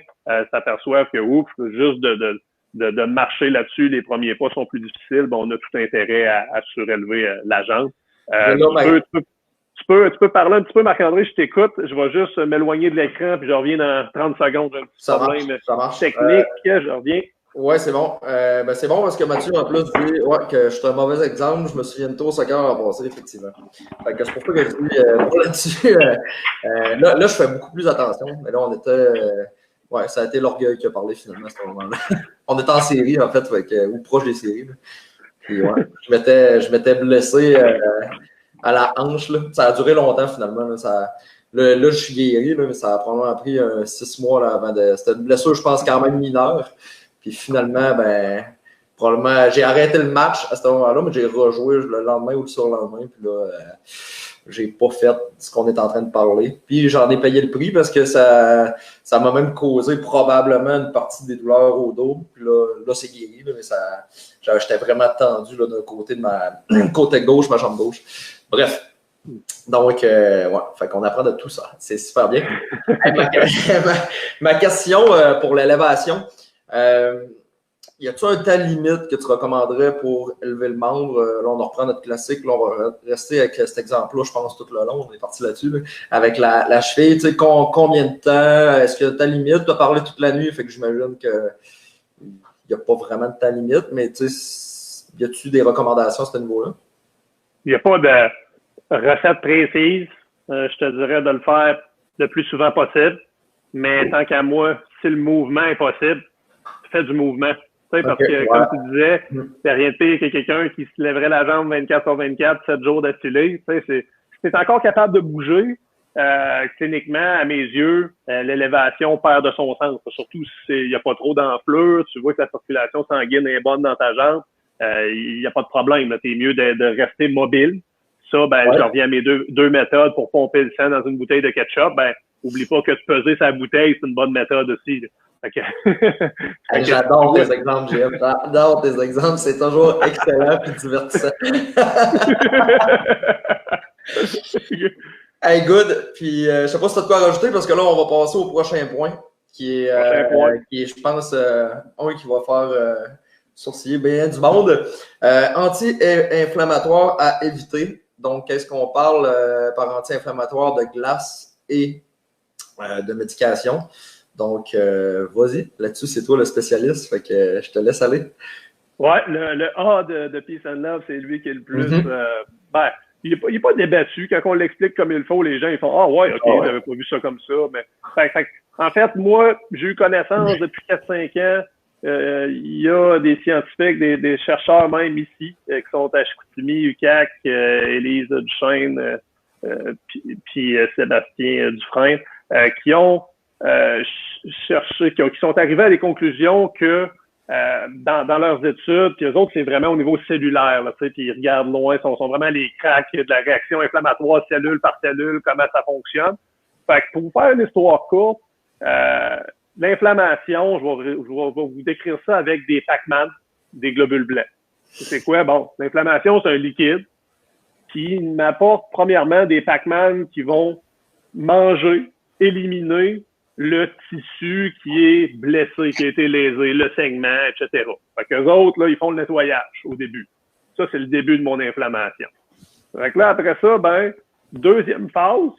s'aperçoivent que ouf, juste de marcher là-dessus, les premiers pas sont plus difficiles, ben, on a tout intérêt à surélever la jambe. Tu peux parler un petit peu, Marc-André, je t'écoute. Je vais juste m'éloigner de l'écran, puis je reviens dans 30 secondes. J'ai un petit problème technique, je reviens. Oui, c'est bon. C'est bon parce que Mathieu, en plus, dit que je suis un mauvais exemple. Je me souviens de toi au soccer à passer, effectivement. Fait que c'est pour ça que je dis là-dessus. Là, je fais beaucoup plus attention. Mais là, on était. Ça a été l'orgueil qui a parlé finalement à ce moment-là. On était en série, en fait, ou proche des séries. Là. Puis, je m'étais blessé à la hanche. Là. Ça a duré longtemps finalement. Là, là je suis guéri, là, mais ça a probablement pris 6 mois là, avant de. C'était une blessure, je pense, quand même mineure. Puis finalement, probablement, j'ai arrêté le match à ce moment-là, mais j'ai rejoué le lendemain ou le surlendemain. Puis là, j'ai pas fait ce qu'on est en train de parler. Puis j'en ai payé le prix parce que ça m'a même causé probablement une partie des douleurs au dos. Puis là c'est guéri, là, mais j'étais vraiment tendu là, d'un côté de ma côté gauche, ma jambe gauche. Bref. Donc, fait qu'on apprend de tout ça. C'est super bien. Ma question pour l'élévation. Y a-t-il un temps limite que tu recommanderais pour élever le membre? Là, on reprend notre classique. Là, on va rester avec cet exemple-là, je pense, tout le long. On est parti là-dessus. Là. Avec la cheville, tu sais, combien de temps? Est-ce qu'il y a un temps limite? Tu as parlé toute la nuit, fait que j'imagine qu'il n'y a pas vraiment de temps limite, mais tu sais, y a-t-il des recommandations à ce niveau-là? Il n'y a pas de recette précise. Je te dirais de le faire le plus souvent possible. Mais tant qu'à moi, si le mouvement est possible, fais du mouvement. Tu sais, parce que, comme tu disais, c'est rien de pire que quelqu'un qui se lèverait la jambe 24 sur 24, 7 jours d'affilée. Tu sais, si tu es encore capable de bouger, cliniquement, à mes yeux, l'élévation perd de son sens. Surtout s'il n'y a pas trop d'enflure, tu vois que la circulation sanguine est bonne dans ta jambe, il n'y a pas de problème. Tu es mieux de rester mobile. Ça, je reviens à mes deux méthodes pour pomper le sang dans une bouteille de ketchup. Oublie pas que de peser sa bouteille, c'est une bonne méthode aussi. Okay. J'adore tes exemples, Jim. J'adore tes exemples. C'est toujours excellent et divertissant. Hey, good. Puis, je sais pas si tu as de quoi rajouter parce que là, on va passer au prochain point qui est je pense, un qui va faire sourciller bien du monde. Anti-inflammatoire à éviter. Donc, qu'est-ce qu'on parle par anti-inflammatoire de glace et de médication? Donc, vas-y, là-dessus, c'est toi le spécialiste, fait que je te laisse aller. Ouais, le A de Peace and Love, c'est lui qui est le plus... ben, il est pas débattu. Quand on l'explique comme il faut, les gens ils font « Ah ouais, ok, j'avais pas vu ça comme ça. » Mais en fait, moi, j'ai eu connaissance depuis 4-5 ans. Il y a des scientifiques, des chercheurs même ici, qui sont à Chicoutimi, UQAC, Élise Duchesne, puis Sébastien Dufresne, qui ont cherché, qui sont arrivés à des conclusions que dans leurs études, puis eux autres, c'est vraiment au niveau cellulaire, là, puis ils regardent loin, sont vraiment les cracks de la réaction inflammatoire cellule par cellule, comment ça fonctionne. Fait que pour vous faire une histoire courte, l'inflammation, je vais vous décrire ça avec des Pac-Man, des globules blancs. C'est quoi? Bon, l'inflammation, c'est un liquide qui m'apporte premièrement des Pac-Man qui vont manger, éliminer le tissu qui est blessé, qui a été lésé, le saignement, etc. Fait qu'eux autres, là, ils font le nettoyage au début. Ça, c'est le début de mon inflammation. Fait que là, après ça, ben, deuxième phase,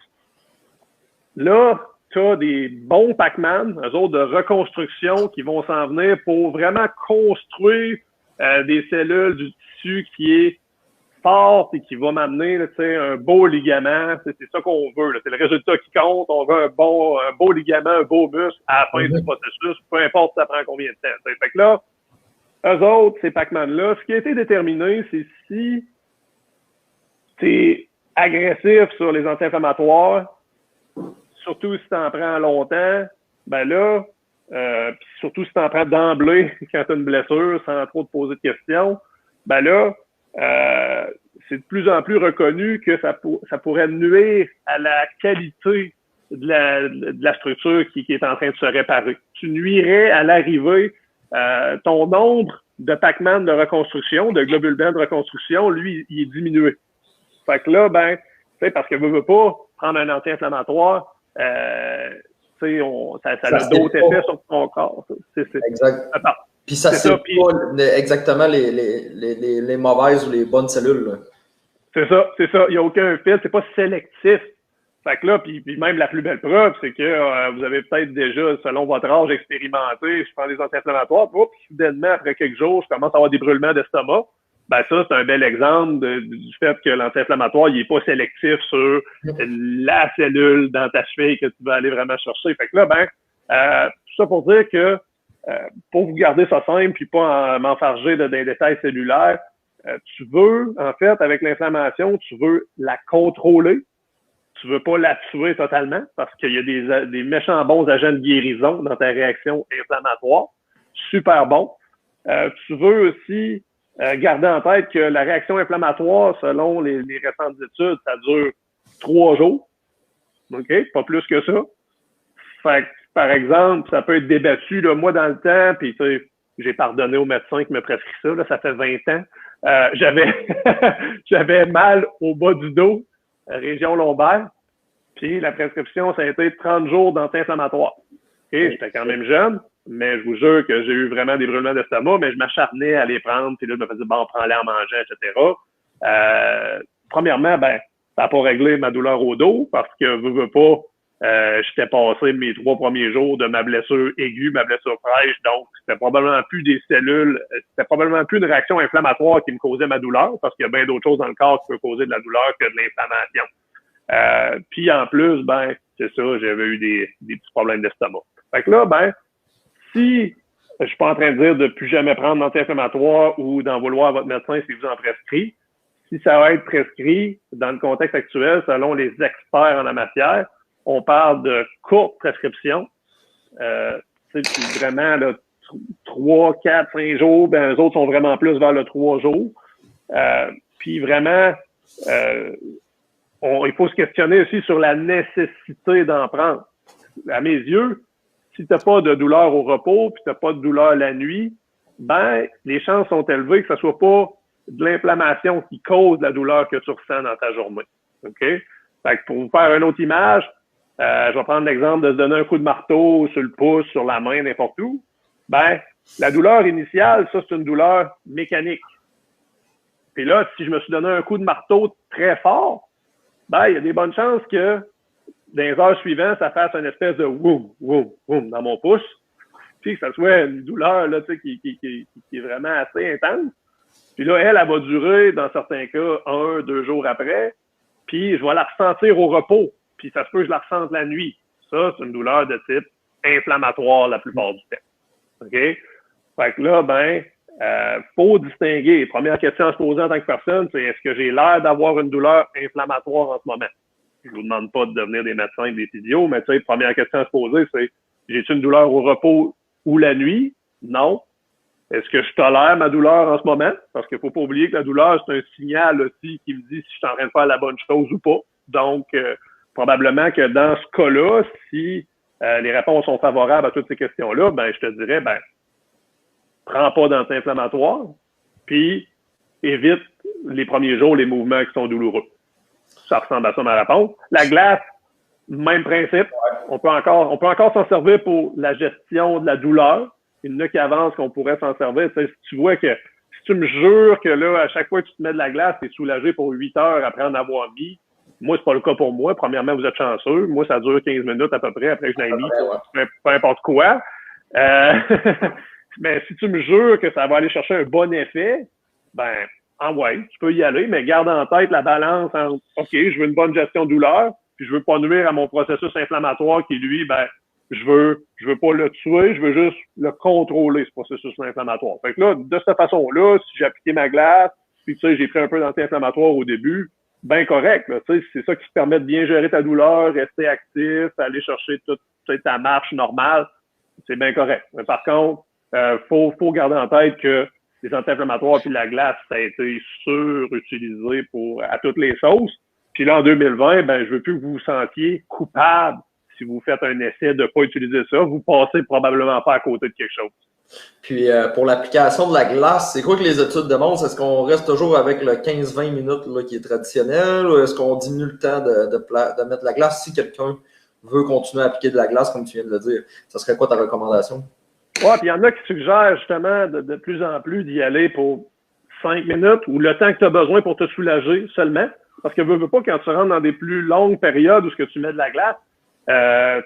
là, tu as des bons Pac-Man, eux autres de reconstruction qui vont s'en venir pour vraiment construire des cellules du tissu qui est forte et qui va m'amener un beau ligament. C'est ça qu'on veut. C'est le résultat qui compte. On veut un beau ligament, un beau muscle à la fin du processus, peu importe ça prend combien de temps. Fait que là, eux autres, ces Pac-Man-là, ce qui a été déterminé, c'est si t'es agressif sur les anti-inflammatoires, surtout si t'en prends longtemps, ben là, puis surtout si t'en prends d'emblée quand t'as une blessure, sans trop te poser de questions, ben là, c'est de plus en plus reconnu que ça pourrait nuire à la qualité de la structure qui est en train de se réparer. Tu nuirais à l'arrivée, ton nombre de Pac-Man de reconstruction, de globules blancs de reconstruction, lui, il est diminué. Fait que là, ben, tu sais, parce que veut pas prendre un anti-inflammatoire, ça a d'autres effets sur ton corps. Exact. Puis ça, c'est pas exactement les mauvaises ou les bonnes cellules. Là. C'est ça. Il n'y a aucun fit. C'est pas sélectif. Fait que là, puis même la plus belle preuve, c'est que vous avez peut-être déjà, selon votre âge, expérimenté, je prends des anti-inflammatoires, puis soudainement, après quelques jours, je commence à avoir des brûlements d'estomac. Ben ça, c'est un bel exemple du fait que l'anti-inflammatoire, il est pas sélectif sur la cellule dans ta cheville que tu vas aller vraiment chercher. Fait que là, tout ça pour dire que pour vous garder ça simple puis pas m'enfarger des détails cellulaires, tu veux, en fait, avec l'inflammation, tu veux la contrôler. Tu veux pas la tuer totalement parce qu'il y a des méchants bons agents de guérison dans ta réaction inflammatoire. Super bon. Tu veux aussi garder en tête que la réaction inflammatoire, selon les récentes études, ça dure 3 jours. OK? Pas plus que ça. Fait que, par exemple, ça peut être débattu, là, moi, dans le temps, puis tu sais, j'ai pardonné au médecin qui me prescrit ça, là, ça fait 20 ans. J'avais mal au bas du dos, région lombaire, puis la prescription, ça a été 30 jours d'anti-inflammatoire. Okay? J'étais quand même jeune, mais je vous jure que j'ai eu vraiment des brûlements d'estomac, mais je m'acharnais à les prendre, puis là, je me faisais, bon, prends-les en mangeant, etc. Premièrement, ben, ça n'a pas réglé ma douleur au dos, parce que, veux pas, j'étais passé mes 3 premiers jours de ma blessure aiguë, ma blessure fraîche, donc c'était probablement plus des cellules, c'était probablement plus une réaction inflammatoire qui me causait ma douleur, parce qu'il y a bien d'autres choses dans le corps qui peuvent causer de la douleur que de l'inflammation. Puis en plus, ben, c'est ça, j'avais eu des petits problèmes d'estomac. Fait que là, ben, si je suis pas en train de dire de plus jamais prendre d'anti-inflammatoire ou d'en vouloir à votre médecin si vous en prescrit, si ça va être prescrit dans le contexte actuel, selon les experts en la matière, on parle de courte prescription. C'est vraiment là, 3, 4, 5 jours. Ben, eux autres sont vraiment plus vers le 3 jours. Puis vraiment, il faut se questionner aussi sur la nécessité d'en prendre. À mes yeux, si tu n'as pas de douleur au repos puis tu n'as pas de douleur la nuit, ben les chances sont élevées que ce soit pas de l'inflammation qui cause la douleur que tu ressens dans ta journée. OK? Fait que pour vous faire une autre image, je vais prendre l'exemple de se donner un coup de marteau sur le pouce, sur la main, n'importe où. Ben, la douleur initiale, ça, c'est une douleur mécanique. Puis là, si je me suis donné un coup de marteau très fort, ben, il y a des bonnes chances que dans les heures suivantes, ça fasse une espèce de woum, woum, woum dans mon pouce. puis que ça soit une douleur là, qui est vraiment assez intense. Puis là, elle va durer, dans certains cas, 1, 2 jours après, puis je vais la ressentir au repos, puis ça se peut que je la ressente la nuit. Ça, c'est une douleur de type inflammatoire la plupart du temps. OK? Fait que là, faut distinguer. Première question à se poser en tant que personne, c'est est-ce que j'ai l'air d'avoir une douleur inflammatoire en ce moment? Je vous demande pas de devenir des médecins et des physios, mais tu sais, première question à se poser, c'est j'ai-tu une douleur au repos ou la nuit? Non. Est-ce que je tolère ma douleur en ce moment? Parce qu'il faut pas oublier que la douleur, c'est un signal aussi qui me dit si je suis en train de faire la bonne chose ou pas. Donc, probablement que dans ce cas-là, si les réponses sont favorables à toutes ces questions-là, je te dirais, prends pas d'anti-inflammatoire, puis évite les premiers jours les mouvements qui sont douloureux. Ça ressemble à ça ma réponse. La glace, même principe. On peut encore s'en servir pour la gestion de la douleur. Il y en a qui avancent qu'on pourrait s'en servir. Tu sais, si tu vois que, si tu me jures que là, à chaque fois que tu te mets de la glace, tu es soulagé pour 8 heures après en avoir mis, moi, c'est pas le cas pour moi. Premièrement, vous êtes chanceux. Moi, ça dure 15 minutes à peu près après que je l'ai mis. Peu importe quoi. Mais si tu me jures que ça va aller chercher un bon effet, tu peux y aller, mais garde en tête la balance entre, OK, je veux une bonne gestion de douleur, puis je veux pas nuire à mon processus inflammatoire qui, lui, je veux pas le tuer, je veux juste le contrôler, ce processus inflammatoire. Fait que là, de cette façon-là, si j'ai appliqué ma glace, puis tu sais, j'ai pris un peu d'anti-inflammatoire au début, correct, là, tu sais, c'est ça qui te permet de bien gérer ta douleur, rester actif, aller chercher toute ta marche normale, c'est bien correct. Mais par contre, faut garder en tête que les anti-inflammatoires puis la glace, ça a été surutilisé à toutes les sauces. Puis là, en 2020, je veux plus que vous vous sentiez coupable si vous faites un essai de pas utiliser ça. Vous passez probablement pas à côté de quelque chose. Puis, pour l'application de la glace, c'est quoi que les études démontrent? Est-ce qu'on reste toujours avec le 15-20 minutes là, qui est traditionnel ou est-ce qu'on diminue le temps de mettre de la glace si quelqu'un veut continuer à appliquer de la glace, comme tu viens de le dire? Ça serait quoi ta recommandation? Ouais, puis il y en a qui suggèrent justement de plus en plus d'y aller pour 5 minutes ou le temps que tu as besoin pour te soulager seulement. Parce que veux pas, quand tu rentres dans des plus longues périodes où ce que tu mets de la glace, tu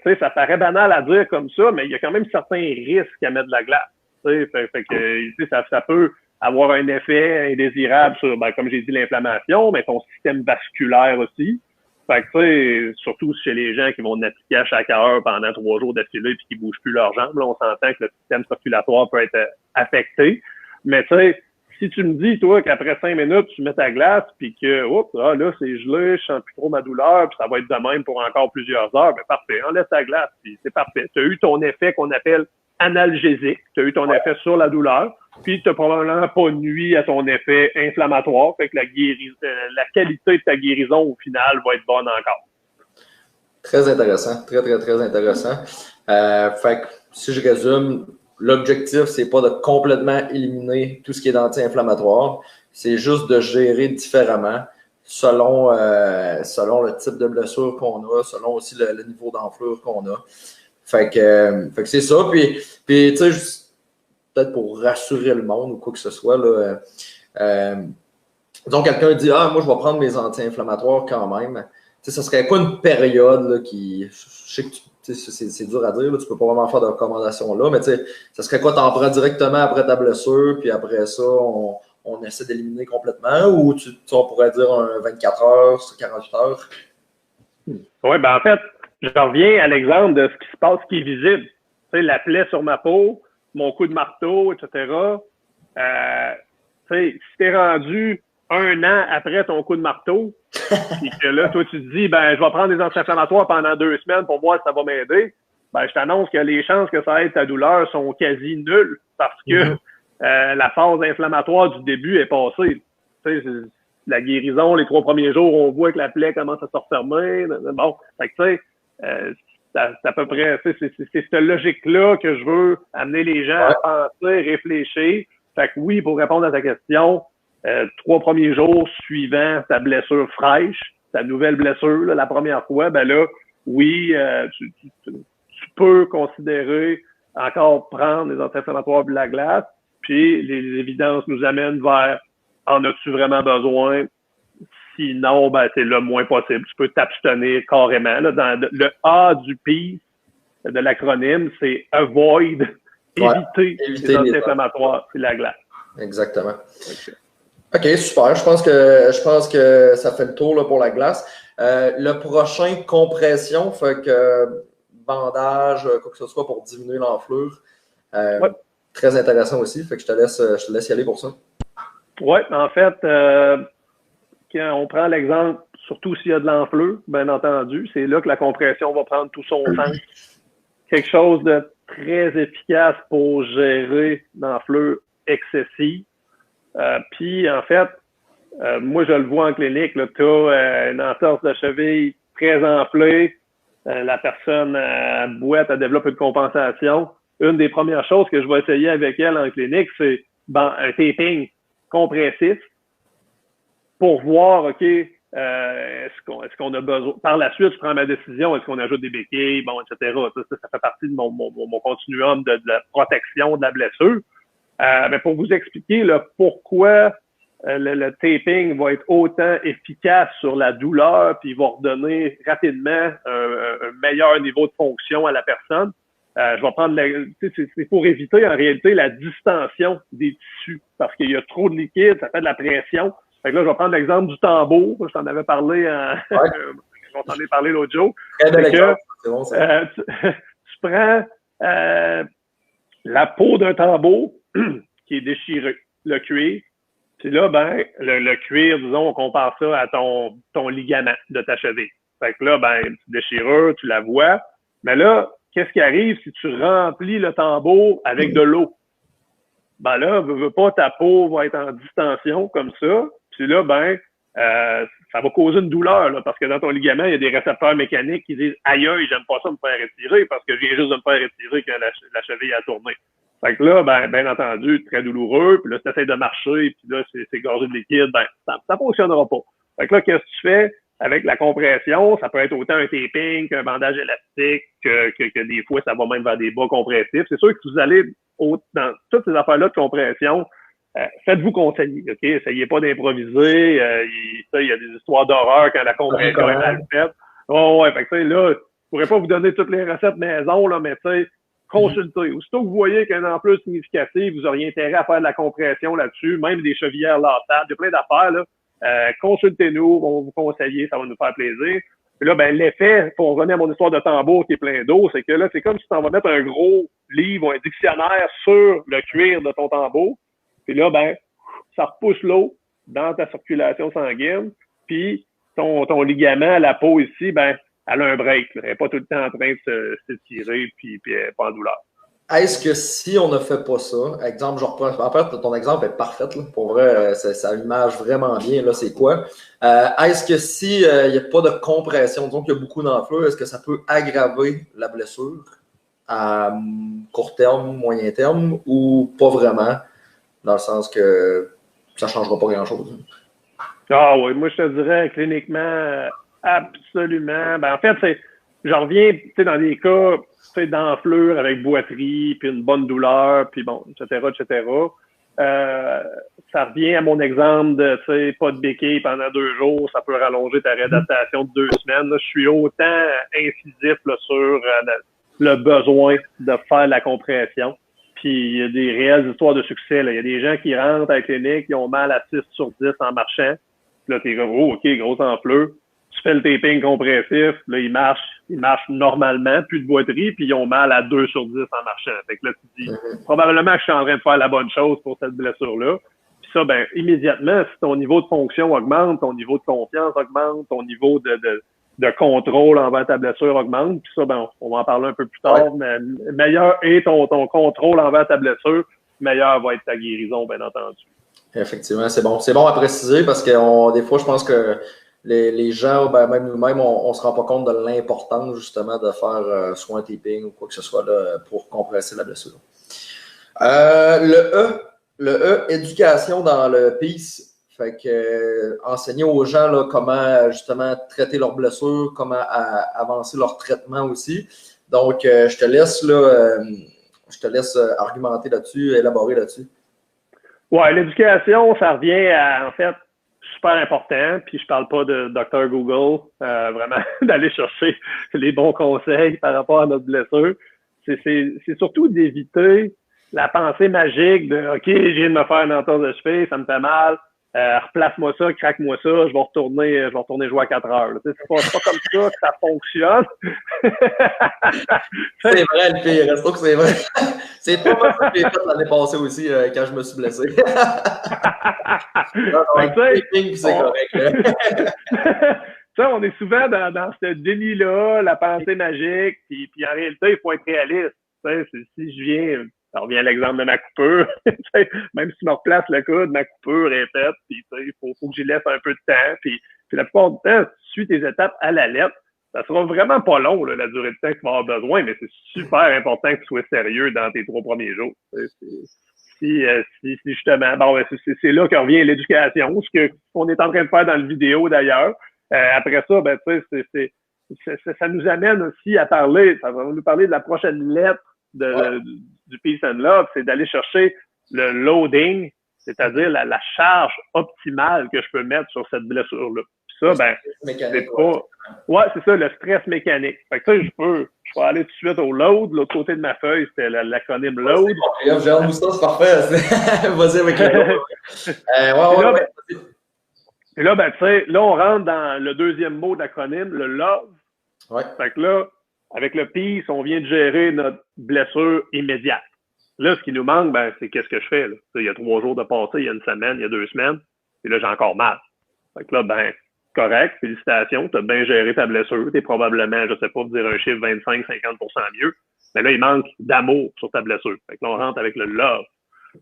sais, ça paraît banal à dire comme ça, mais il y a quand même certains risques à mettre de la glace. Tu sais, fait que ça peut avoir un effet indésirable sur, comme j'ai dit, l'inflammation, mais ton système vasculaire aussi. Fait que, tu sais, surtout chez les gens qui vont naviguer à chaque heure pendant 3 jours d'affilée puis qui bougent plus leurs jambes, là, on s'entend que le système circulatoire peut être affecté. Mais tu sais, si tu me dis, toi, qu'après 5 minutes, tu mets ta glace puis que, là, c'est gelé, je sens plus trop ma douleur puis ça va être de même pour encore plusieurs heures, parfait, enlève ta glace puis c'est parfait. Tu as eu ton effet qu'on appelle analgésique, tu as eu ton effet sur la douleur, puis tu n'as probablement pas nuit à ton effet inflammatoire, fait que la qualité de ta guérison au final va être bonne encore. Très intéressant, très, très, très intéressant. Fait que si je résume, l'objectif, c'est pas de complètement éliminer tout ce qui est anti-inflammatoire, c'est juste de gérer différemment selon le type de blessure qu'on a, selon aussi le niveau d'enflure qu'on a. Fait que c'est ça. Puis tu sais, peut-être pour rassurer le monde ou quoi que ce soit, là, disons quelqu'un dit « Ah, moi, je vais prendre mes anti-inflammatoires quand même. » Tu sais, ça serait quoi une période là, qui... Je sais que c'est dur à dire, là, tu peux pas vraiment faire de recommandations là, mais tu sais, ça serait quoi, t'en prends directement après ta blessure, puis après ça, on essaie d'éliminer complètement, ou on pourrait dire un 24 heures, 48 heures? Oui, en fait, je reviens à l'exemple de ce qui se passe, qui est visible. Tu sais, la plaie sur ma peau, mon coup de marteau, etc. Tu sais, si t'es rendu 1 an après ton coup de marteau, et que là, toi, tu te dis, je vais prendre des anti-inflammatoires pendant 2 semaines pour voir si ça va m'aider, je t'annonce que les chances que ça aide ta douleur sont quasi nulles parce que la phase inflammatoire du début est passée. Tu sais, la guérison, les 3 premiers jours, on voit que la plaie commence à se refermer. Bon, fait que tu sais, c'est à peu près, c'est cette logique-là que je veux amener les gens à penser, réfléchir. Fait que oui, pour répondre à ta question, 3 premiers jours suivant ta blessure fraîche, ta nouvelle blessure, là, la première fois, là, oui, tu peux considérer encore prendre des anti-inflammatoires de la glace, puis les évidences nous amènent vers en as-tu vraiment besoin? Sinon, c'est le moins possible. Tu peux t'abstenir carrément. Là, dans le A du PEACE, de l'acronyme, c'est avoid éviter les anti-inflammatoires, c'est la glace. Exactement. OK, super. Je pense que ça fait le tour là, pour la glace. Le prochain, compression, fait que bandage, quoi que ce soit pour diminuer l'enflure. Très intéressant aussi. Fait que je te laisse y aller pour ça. Oui, en fait, quand on prend l'exemple, surtout s'il y a de l'enflure, bien entendu, c'est là que la compression va prendre tout son sens. Quelque chose de très efficace pour gérer l'enflure excessive. Puis, en fait, moi, je le vois en clinique, tu as une entorse de cheville très enflée, la personne boite, elle développe une compensation. Une des premières choses que je vais essayer avec elle en clinique, c'est un taping compressif pour voir, OK, est-ce qu'on a besoin. Par la suite, je prends ma décision, est-ce qu'on ajoute des béquilles, bon, etc. Ça fait partie de mon continuum de la protection de la blessure. Mais pour vous expliquer pourquoi le taping va être autant efficace sur la douleur, puis il va redonner rapidement un meilleur niveau de fonction à la personne. Je vais prendre c'est pour éviter en réalité la distension des tissus parce qu'il y a trop de liquide, ça fait de la pression. Fait que là, je vais prendre l'exemple du tambour. Je t'en avais parlé, on t'en ai parlé l'autre jour. C'est bon, ça. Tu prends la peau d'un tambour qui est déchirée, le cuir. Puis là, le cuir, disons, on compare ça à ton ligament de ta cheville. Fait que là, tu déchirure, tu la vois. Mais là, qu'est-ce qui arrive si tu remplis le tambour avec de l'eau? Là, veux pas, ta peau va être en distension comme ça. Puis là, ça va causer une douleur, là, parce que dans ton ligament, il y a des récepteurs mécaniques qui disent « Aïe, j'aime pas ça me faire retirer parce que je viens juste de me faire retirer quand la cheville a tourné. » Fait que là, bien entendu, très douloureux. Puis là, si tu essaies de marcher, puis là, c'est gorgé de liquide, ça fonctionnera pas. Fait que là, qu'est-ce que tu fais? Avec la compression, ça peut être autant un taping qu'un bandage élastique, que des fois, ça va même vers des bas compressifs. C'est sûr que vous allez dans toutes ces affaires-là de compression, faites-vous conseiller, OK? Essayez pas d'improviser. Il y a des histoires d'horreur quand la compression est mal faite. Fait que là, je pourrais pas vous donner toutes les recettes maison, là, mais tu sais, consultez. Aussitôt que vous voyez qu'un ampleur significative, vous auriez intérêt à faire de la compression là-dessus, même des chevillères lassables, il y a plein d'affaires, là. Consultez-nous, on va vous conseiller, ça va nous faire plaisir. Puis là, l'effet, pour revenir à mon histoire de tambour qui est plein d'eau, c'est que là, c'est comme si tu en vas mettre un gros livre, un dictionnaire sur le cuir de ton tambour. Puis là, ça repousse l'eau dans ta circulation sanguine. Puis ton ligament, la peau ici, elle a un break. Elle n'est pas tout le temps en train de s'étirer puis elle n'est pas en douleur. Est-ce que si on ne fait pas ça, exemple, je reprends, en fait, ton exemple est parfait, là, pour vrai, ça image vraiment bien, là, c'est quoi? Est-ce que si il n'y a pas de compression, donc il y a beaucoup d'enflure, est-ce que ça peut aggraver la blessure à court terme, moyen terme, ou pas vraiment, dans le sens que ça ne changera pas grand-chose? Ah oui, moi je te dirais cliniquement, absolument. En fait, j'en reviens dans des cas d'enflure avec boiterie, puis une bonne douleur, puis bon, etc., etc. Ça revient à mon exemple de, pas de béquille pendant 2 jours, ça peut rallonger ta réadaptation de 2 semaines. Là, je suis autant incisif là, sur le besoin de faire la compression. Puis il y a des réelles histoires de succès. Là. Il y a des gens qui rentrent à la clinique, qui ont mal à 6 sur 10 en marchant. Puis là, t'es comme, OK, grosse enflure. Tu fais le taping compressif, là, ils marchent normalement, plus de boiterie, puis ils ont mal à 2 sur 10 en marchant. Fait que là, tu dis, probablement que je suis en train de faire la bonne chose pour cette blessure-là. Puis ça, immédiatement, si ton niveau de fonction augmente, ton niveau de confiance augmente, ton niveau de contrôle envers ta blessure augmente, puis ça, on va en parler un peu plus tard, mais meilleur est ton contrôle envers ta blessure, meilleur va être ta guérison, bien entendu. Effectivement, c'est bon. C'est bon à préciser parce que des fois, je pense que les gens, même nous-mêmes, on ne se rend pas compte de l'importance justement de faire soit un taping ou quoi que ce soit là, pour compresser la blessure. Le E, éducation dans le PIS. Fait que enseigner aux gens là, comment justement traiter leurs blessures, comment avancer leur traitement aussi. Donc, je te laisse argumenter là-dessus, élaborer là-dessus. Ouais, l'éducation, ça revient à, en fait, super important, puis je parle pas de Dr. Google, vraiment d'aller chercher les bons conseils par rapport à notre blessure. C'est surtout d'éviter la pensée magique de OK, je viens de me faire une entorse de cheville, ça me fait mal. Replace-moi ça, craque-moi ça, je vais retourner jouer à 4 heures. C'est pas comme ça que ça fonctionne. C'est vrai, le pire. Reste que c'est vrai. C'est pas mal ça que j'ai fait l'année passée aussi quand je me suis blessé. Non, c'est correct. Ça, on est souvent dans ce déni-là, la pensée magique, puis en réalité, il faut être réaliste. Si je viens, ça revient à l'exemple de ma coupure, même si je me replace le coude, ma coupure est faite, puis il faut que j'y laisse un peu de temps, puis la plupart du temps, si tu suis tes étapes à la lettre, ça sera vraiment pas long, là, la durée de temps que tu vas avoir besoin, mais c'est super important que tu sois sérieux dans tes 3 premiers jours. Si justement, bon, c'est là que revient l'éducation, ce qu'on est en train de faire dans la vidéo d'ailleurs. Après ça, ben, tu sais, ça nous amène aussi à parler, ça va nous parler de la prochaine lettre du Peace and Love, c'est d'aller chercher le loading, c'est-à-dire la charge optimale que je peux mettre sur cette blessure-là. Puis ça, ben, c'est pas... Ouais, c'est ça, le stress mécanique. Fait que ça, je peux aller tout de suite au load. L'autre côté de ma feuille, c'était l'acronyme load. J'ai hâte de ça, c'est parfait. Vas-y avec le load. Et là, ben, tu sais, là, on rentre dans le deuxième mot de l'acronyme, le love. Ouais. Fait que là, avec le peace, on vient de gérer notre blessure immédiate. Là, ce qui nous manque, ben, c'est qu'est-ce que je fais, là. Il y a 3 jours de passé, il y a 1 semaine, il y a 2 semaines, et là, j'ai encore mal. Fait que là, ben, correct, félicitations, tu as bien géré ta blessure, tu es probablement, je sais pas, dire un chiffre 25-50% mieux, mais là, il manque d'amour sur ta blessure. Fait que là, on rentre avec le love.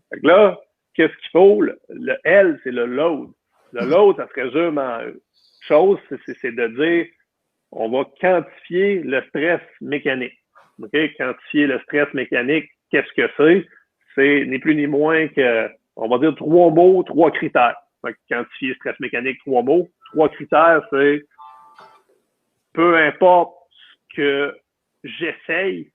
Fait que là, qu'est-ce qu'il faut? Le L, c'est le load. Le load, ça se résume en chose, c'est de dire, on va quantifier le stress mécanique. OK? Quantifier le stress mécanique, qu'est-ce que c'est? C'est ni plus ni moins que, on va dire 3 mots, 3 critères. Fait que quantifier stress mécanique, 3 mots. 3 critères, c'est peu importe ce que j'essaye,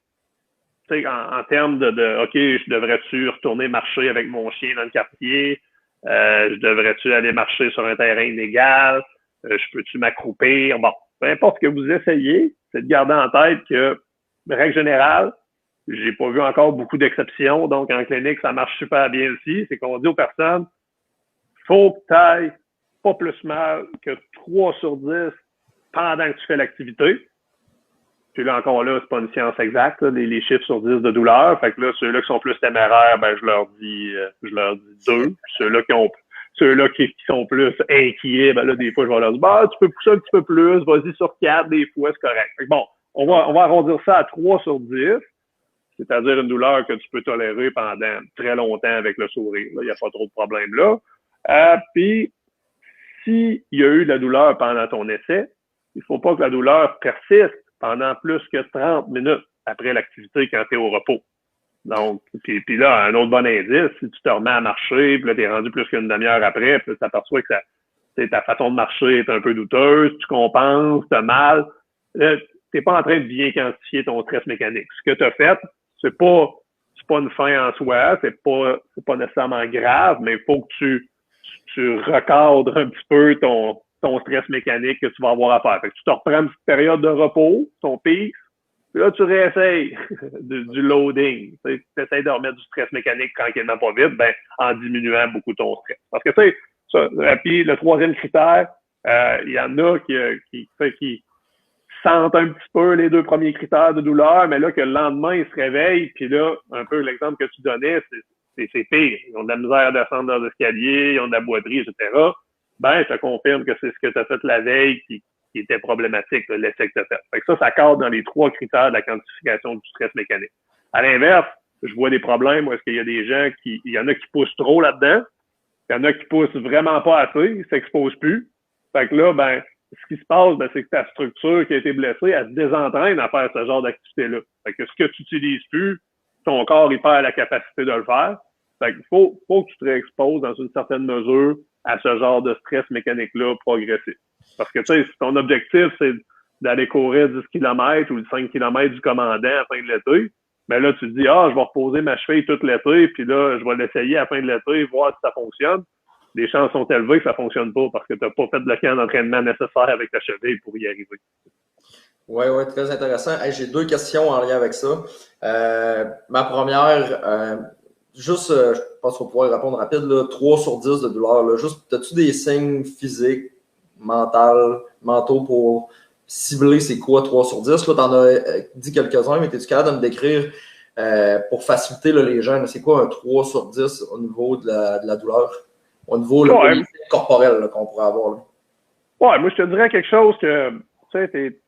en termes de OK, je devrais-tu retourner marcher avec mon chien dans le quartier? Je devrais-tu aller marcher sur un terrain illégal? Je peux-tu m'accroupir? Bon, peu importe ce que vous essayez, c'est de garder en tête que, règle générale, j'ai pas vu encore beaucoup d'exceptions, donc en clinique, ça marche super bien aussi. C'est qu'on dit aux personnes, faut que tu ailles pas plus mal que 3 sur 10 pendant que tu fais l'activité. Puis là, encore là, c'est pas une science exacte, là, les chiffres sur 10 de douleur. Fait que là, ceux-là qui sont plus téméraires, ben, je leur dis 2. Ceux-là qui sont plus inquiets, ben là, des fois, je vais leur dire, bah, tu peux pousser un petit peu plus, vas-y sur 4, des fois, c'est correct. Fait que bon, on va arrondir ça à 3 sur 10, c'est-à-dire une douleur que tu peux tolérer pendant très longtemps avec le sourire. Il n'y a pas trop de problème là. Puis, s'il y a eu de la douleur pendant ton essai, il ne faut pas que la douleur persiste pendant plus que 30 minutes après l'activité quand tu es au repos. Donc, puis là, un autre bon indice, si tu te remets à marcher, puis là, tu es rendu plus qu'une demi-heure après, puis tu t'aperçois que ta façon de marcher est un peu douteuse, tu compenses, tu as mal, tu n'es pas en train de bien quantifier ton stress mécanique. Ce que tu as fait, c'est pas une fin en soi, c'est pas nécessairement grave, mais il faut que tu recadres un petit peu ton stress mécanique que tu vas avoir à faire. Fait que tu te reprends une petite période de repos, ton pic, puis là, tu réessayes du loading. Tu essaies de remettre du stress mécanique tranquillement pas vite, ben, en diminuant beaucoup ton stress. Parce que, tu sais, puis le troisième critère, il y en a qui sentent un petit peu les 2 premiers critères de douleur, mais là, que le lendemain, ils se réveillent, puis là, un peu l'exemple que tu donnais, c'est pire. Ils ont de la misère à descendre dans l'escalier, ils ont de la boiterie, etc. Ben, je te confirme que c'est ce que tu as fait la veille qui était problématique, l'essai que tu as fait. Fait que ça cadre dans les 3 critères de la quantification du stress mécanique. À l'inverse, je vois des problèmes où est-ce qu'il y a des gens il y en a qui poussent trop là-dedans, il y en a qui poussent vraiment pas assez, ils s'exposent plus. Fait que là, ben, ce qui se passe, ben, c'est que ta structure qui a été blessée, elle se désentraîne à faire ce genre d'activité-là. Fait que ce que tu n'utilises plus, ton corps, il perd la capacité de le faire. Fait qu'il faut que tu te réexposes dans une certaine mesure à ce genre de stress mécanique-là progressif. Parce que, tu sais, si ton objectif, c'est d'aller courir 10 km ou 5 km du commandant à la fin de l'été, ben là, tu te dis, je vais reposer ma cheville tout l'été, puis là, je vais l'essayer à la fin de l'été, voir si ça fonctionne. Les chances sont élevées que ça fonctionne pas parce que tu n'as pas fait le camp d'entraînement nécessaire avec ta cheville pour y arriver. Oui, très intéressant. Hey, j'ai 2 questions en lien avec ça. Ma première, juste, je pense qu'on va pouvoir répondre rapide, là, 3 sur 10 de douleur. Là, juste, as-tu des signes physiques, mentaux pour cibler c'est quoi 3 sur 10? Là, t'en as dit quelques-uns, mais es-tu capable de me décrire pour faciliter là, les gens, c'est quoi un 3 sur 10 au niveau de la douleur? Au niveau corporel qu'on pourrait avoir. Là. Ouais, moi je te dirais quelque chose que tu sais, t'es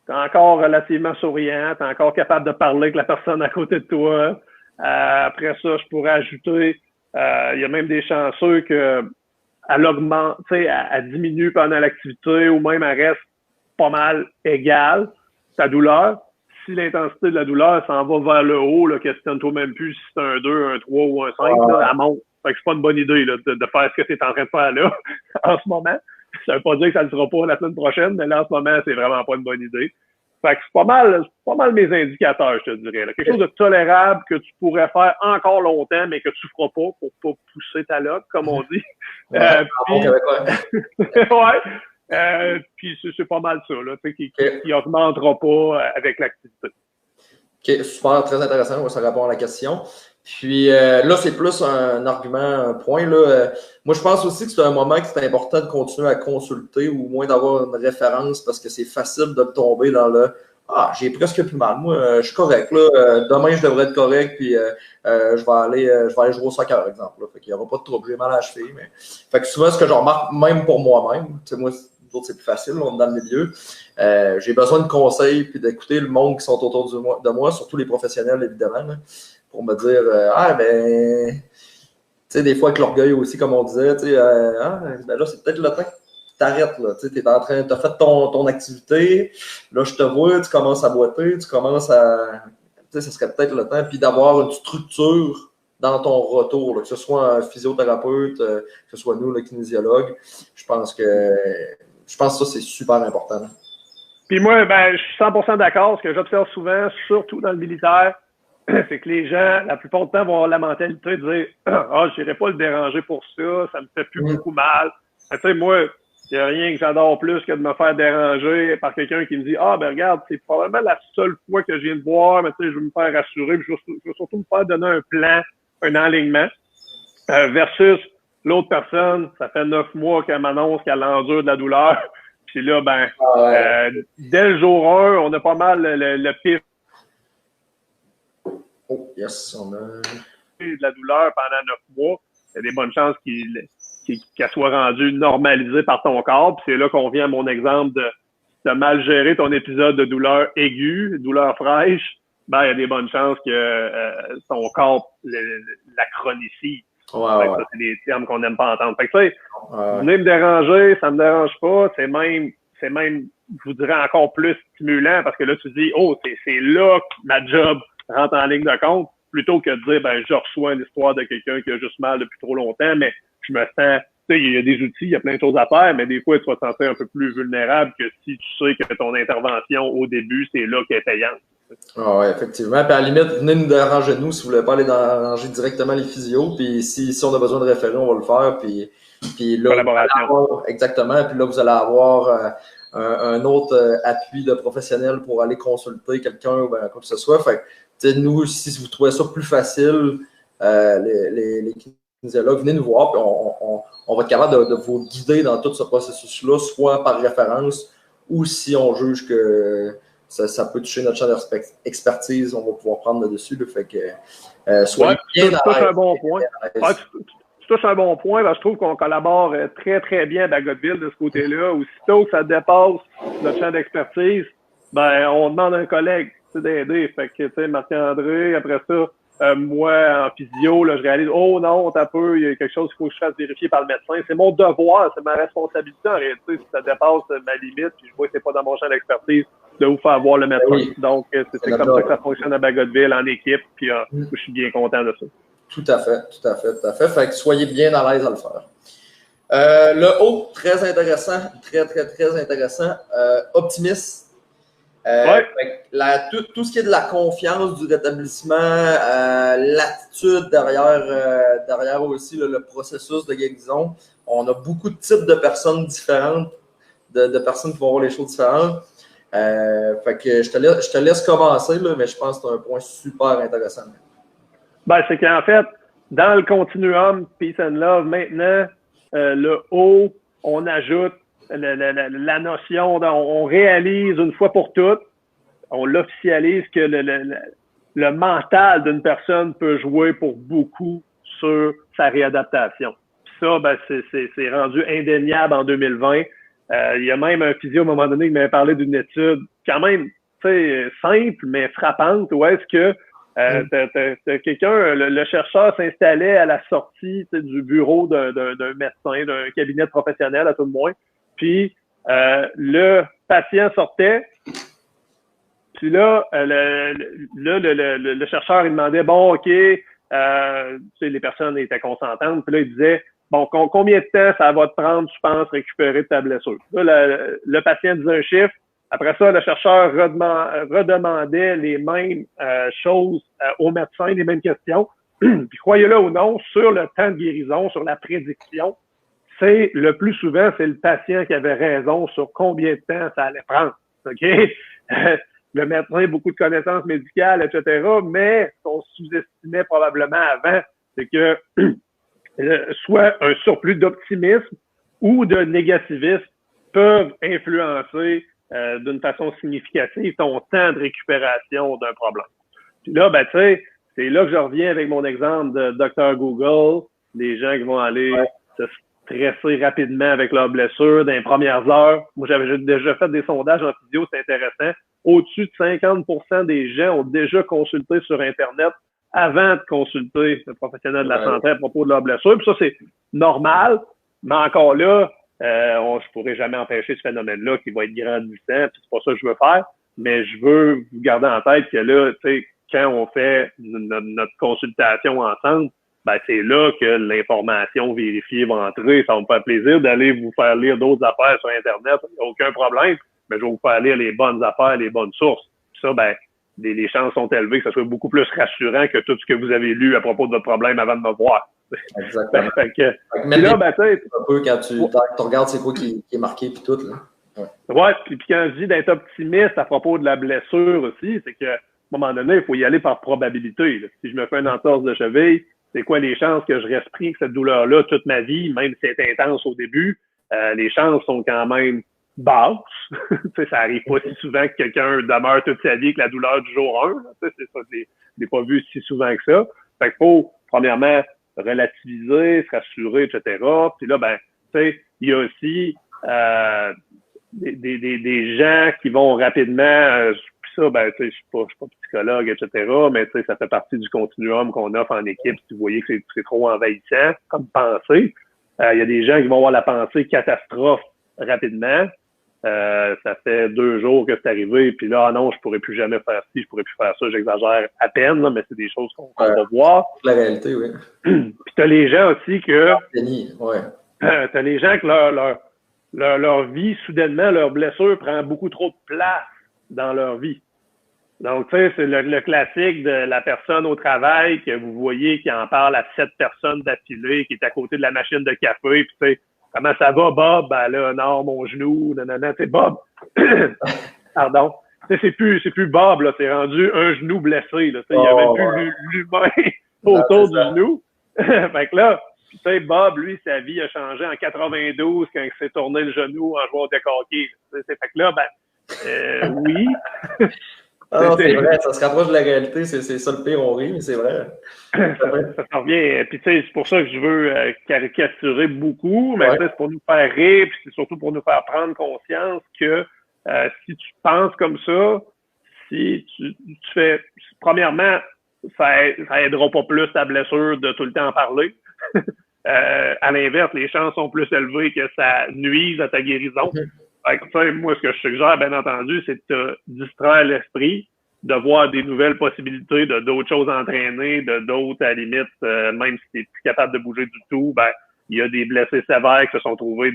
encore relativement souriant, t'es encore capable de parler avec la personne à côté de toi. Après ça, je pourrais ajouter, il y a même des chanceux que elle augmente, tu sais, elle diminue pendant l'activité ou même elle reste pas mal égale, ta douleur. Si l'intensité de la douleur s'en va vers le haut, là, questionne-toi même plus si c'est un 2, un 3 ou un 5, là, elle monte. Fait que c'est pas une bonne idée là, de faire ce que tu es en train de faire là, en ce moment. Ça veut pas dire que ça ne sera pas la semaine prochaine, mais là, en ce moment, c'est vraiment pas une bonne idée. Fait que c'est pas mal mes indicateurs, je te dirais. Là. Quelque chose de tolérable que tu pourrais faire encore longtemps, mais que tu feras pas pour pas pousser ta loque, comme on dit. Puis c'est pas mal ça, là, qui augmentera pas avec l'activité. OK, super, très intéressant. Ça répond à la question. Puis là, c'est plus un argument, un point. Là. Moi, je pense aussi que c'est un moment que c'est important de continuer à consulter ou au moins d'avoir une référence parce que c'est facile de tomber dans le « Ah, j'ai presque plus mal. Moi, je suis correct. Là. Demain, je devrais être correct. Puis je vais aller jouer au soccer, par exemple. Là. Fait qu'il n'y aura pas de trouble. J'ai mal à la cheville. Mais... Fait que souvent, ce que je remarque, même pour moi-même, tu sais, moi, c'est plus facile, on est dans le milieu. J'ai besoin de conseils puis d'écouter le monde qui sont autour de moi, surtout les professionnels, évidemment, là, pour me dire ben, tu sais, des fois avec l'orgueil aussi, comme on disait, tu sais, ben là, c'est peut-être le temps que t'arrêtes, là. Tu sais, t'as fait ton activité, là, je te vois, tu commences à boiter, tu commences à. Tu sais, ça serait peut-être le temps, puis d'avoir une structure dans ton retour, là, que ce soit un physiothérapeute, que ce soit nous, le kinésiologue. Je pense que ça, c'est super important. Là. Puis moi, ben, je suis 100% d'accord. Ce que j'observe souvent, surtout dans le militaire, c'est que les gens, la plupart du temps, vont avoir la mentalité de dire « Ah, je n'irai pas le déranger pour ça, ça me fait plus beaucoup mal. » Tu sais, moi, il n'y a rien que j'adore plus que de me faire déranger par quelqu'un qui me dit « Ah, ben regarde, c'est probablement la seule fois que je viens de voir, mais tu sais, je veux me faire rassurer, puis je veux surtout me faire donner un plan, un enlignement. » Versus l'autre personne, ça fait 9 mois qu'elle m'annonce qu'elle endure de la douleur. Puis là, ben, dès le jour 1, on a pas mal le pire. Oh, yes, on a de la douleur pendant 9 mois. Il y a des bonnes chances qu'elle soit rendue normalisée par ton corps. Puis c'est là qu'on vient à mon exemple de mal gérer ton épisode de douleur aiguë, douleur fraîche. Ben, il y a des bonnes chances que ton corps la chronicise. Ouais. Ça, c'est des termes qu'on n'aime pas entendre. Fait que, tu sais, venez me déranger, ça me dérange pas. C'est même, je vous dirais, encore plus stimulant parce que là, tu dis, oh, c'est là que ma job rentre en ligne de compte, plutôt que de dire, ben, je reçois une histoire de quelqu'un qui a juste mal depuis trop longtemps, mais je me sens, tu sais, il y a des outils, il y a plein de choses à faire, mais des fois, tu vas te sentir un peu plus vulnérable que si tu sais que ton intervention au début, c'est là qu'elle est payante. Ah ouais, effectivement. Puis à la limite, venez nous déranger nous si vous voulez pas aller déranger directement les physios. Puis si on a besoin de référer, on va le faire. Puis là, collaboration. Exactement. Puis là, vous allez avoir un autre appui de professionnel pour aller consulter quelqu'un ou quoi que ce soit. Fait que nous, si vous trouvez ça plus facile, les kinésiologues, venez nous voir. Puis on va être capable de vous guider dans tout ce processus-là, soit par référence ou si on juge que ça peut toucher notre champ d'expertise, on va pouvoir prendre le dessus. Là, fait que soyez bien ça, c'est un bon point. Tu touches un bon point. Je trouve qu'on collabore très, très bien à Bagotville de ce côté-là. Aussitôt que ça dépasse notre champ d'expertise, ben on demande à un collègue d'aider. Fait que, tu sais, Marc-André, après ça, moi, en physio, là, je réalise, oh non, t'as peu, il y a quelque chose qu'il faut que je fasse vérifier par le médecin. C'est mon devoir, c'est ma responsabilité en réalité. Si ça dépasse ma limite, puis je vois que c'est pas dans mon champ d'expertise, de vous faire voir le médecin. Oui. Donc, c'est comme ça que ça fonctionne à Bagotville, en équipe, puis je suis bien content de ça. Tout à fait. Fait que soyez bien à l'aise à le faire. Le haut, très intéressant, très intéressant. Optimiste. Tout ce qui est de la confiance, du rétablissement, l'attitude derrière aussi le processus de guérison. On a beaucoup de types de personnes différentes, de personnes qui vont voir les choses différentes. Fait que je te laisse commencer, là, mais je pense que c'est un point super intéressant. Ben, c'est qu'en fait, dans le continuum Peace and Love, maintenant, le haut, on ajoute la notion, on réalise une fois pour toutes, on l'officialise que le mental d'une personne peut jouer pour beaucoup sur sa réadaptation. Puis ça, ben, c'est rendu indéniable en 2020. Il y a même un physio à un moment donné qui m'avait parlé d'une étude quand même simple, mais frappante, où est-ce que t'as quelqu'un, le chercheur s'installait à la sortie du bureau d'un médecin, d'un cabinet professionnel à tout le moins, puis le patient sortait, puis là, le chercheur, il demandait, bon, OK, les personnes étaient consentantes, puis là, il disait, bon, combien de temps ça va te prendre, tu penses, récupérer de ta blessure? Là, le patient disait un chiffre. Après ça, le chercheur redemandait les mêmes choses aux médecins, les mêmes questions. Puis croyez-le ou non, sur le temps de guérison, sur la prédiction, c'est le plus souvent, c'est le patient qui avait raison sur combien de temps ça allait prendre. OK? Le médecin a beaucoup de connaissances médicales, etc., mais ce qu'on sous-estimait probablement avant, c'est que soit un surplus d'optimisme ou de négativisme peuvent influencer d'une façon significative ton temps de récupération d'un problème. Puis là, ben, tu sais, c'est là que je reviens avec mon exemple de Dr. Google, des gens qui vont aller se stresser rapidement avec leurs blessures dans les premières heures. Moi, j'avais déjà fait des sondages en vidéo, c'est intéressant. Au-dessus de 50% des gens ont déjà consulté sur Internet avant de consulter le professionnel de la santé à propos de leurs blessures. Puis ça, c'est normal, mais encore là, je pourrais jamais empêcher ce phénomène-là qui va être grandissant, puis c'est pas ça que je veux faire, mais je veux vous garder en tête que là, tu sais, quand on fait notre consultation ensemble, ben c'est là que l'information vérifiée va entrer. Ça va me faire plaisir d'aller vous faire lire d'autres affaires sur Internet, aucun problème, mais je vais vous faire lire les bonnes affaires, les bonnes sources. Puis ça, ben, les chances sont élevées que ça soit beaucoup plus rassurant que tout ce que vous avez lu à propos de votre problème avant de me voir. Exactement. Même là, ben, un peu quand tu regardes c'est quoi qui est marqué puis tout, là. Ouais, puis quand je dis d'être optimiste à propos de la blessure aussi, c'est qu'à un moment donné, il faut y aller par probabilité. Là. Si je me fais une entorse de cheville, c'est quoi les chances que je reste pris avec cette douleur-là toute ma vie, même si c'est intense au début? Les chances sont quand même basses. Ça arrive pas si souvent que quelqu'un demeure toute sa vie avec la douleur du jour 1. C'est ça, je l'ai pas vu si souvent que ça. Fait qu'il faut, premièrement, relativiser, se rassurer, etc. Puis là, ben, tu sais, il y a aussi des gens qui vont rapidement, puis ça, ben, tu sais, je suis pas psychologue, etc., mais tu sais, ça fait partie du continuum qu'on offre en équipe. Si vous voyez que c'est trop envahissant comme pensée, il y a des gens qui vont avoir la pensée catastrophe rapidement. Ça fait 2 jours que c'est arrivé, puis là, non, je pourrais plus jamais faire ci, je pourrais plus faire ça, j'exagère à peine, là, mais c'est des choses qu'on va voir. La réalité, oui. Puis t'as les gens aussi que... Ouais. T'as les gens que leur vie, soudainement, leur blessure prend beaucoup trop de place dans leur vie. Donc, tu sais, c'est le classique de la personne au travail que vous voyez qui en parle à 7 personnes d'affilée, qui est à côté de la machine de café, puis tu sais, comment ça va, Bob? Ben là, non, mon genou, nanana, c'est Bob. Pardon. Tu sais, c'est plus Bob, là, c'est rendu un genou blessé, là. Il y avait plus l'humain autour du genou. Fait que là, tu sais, Bob, lui, sa vie a changé en 92 quand il s'est tourné le genou en jouant au décoqué. Fait que là, ben, oui. C'est vrai, ça se rapproche de la réalité, c'est ça le pire, on rit, mais c'est vrai. Ça revient, puis tu sais, c'est pour ça que je veux caricaturer beaucoup, mais c'est pour nous faire rire, puis c'est surtout pour nous faire prendre conscience que si tu penses comme ça, si tu fais, premièrement, ça aidera pas plus ta blessure de tout le temps en parler. À l'inverse, les chances sont plus élevées que ça nuise à ta guérison. Fait que, moi, ce que je suggère, bien entendu, c'est de te distraire l'esprit, de voir des nouvelles possibilités, de d'autres choses à entraîner, de d'autres, à la limite, même si tu n'es plus capable de bouger du tout, ben, il y a des blessés sévères qui se sont trouvés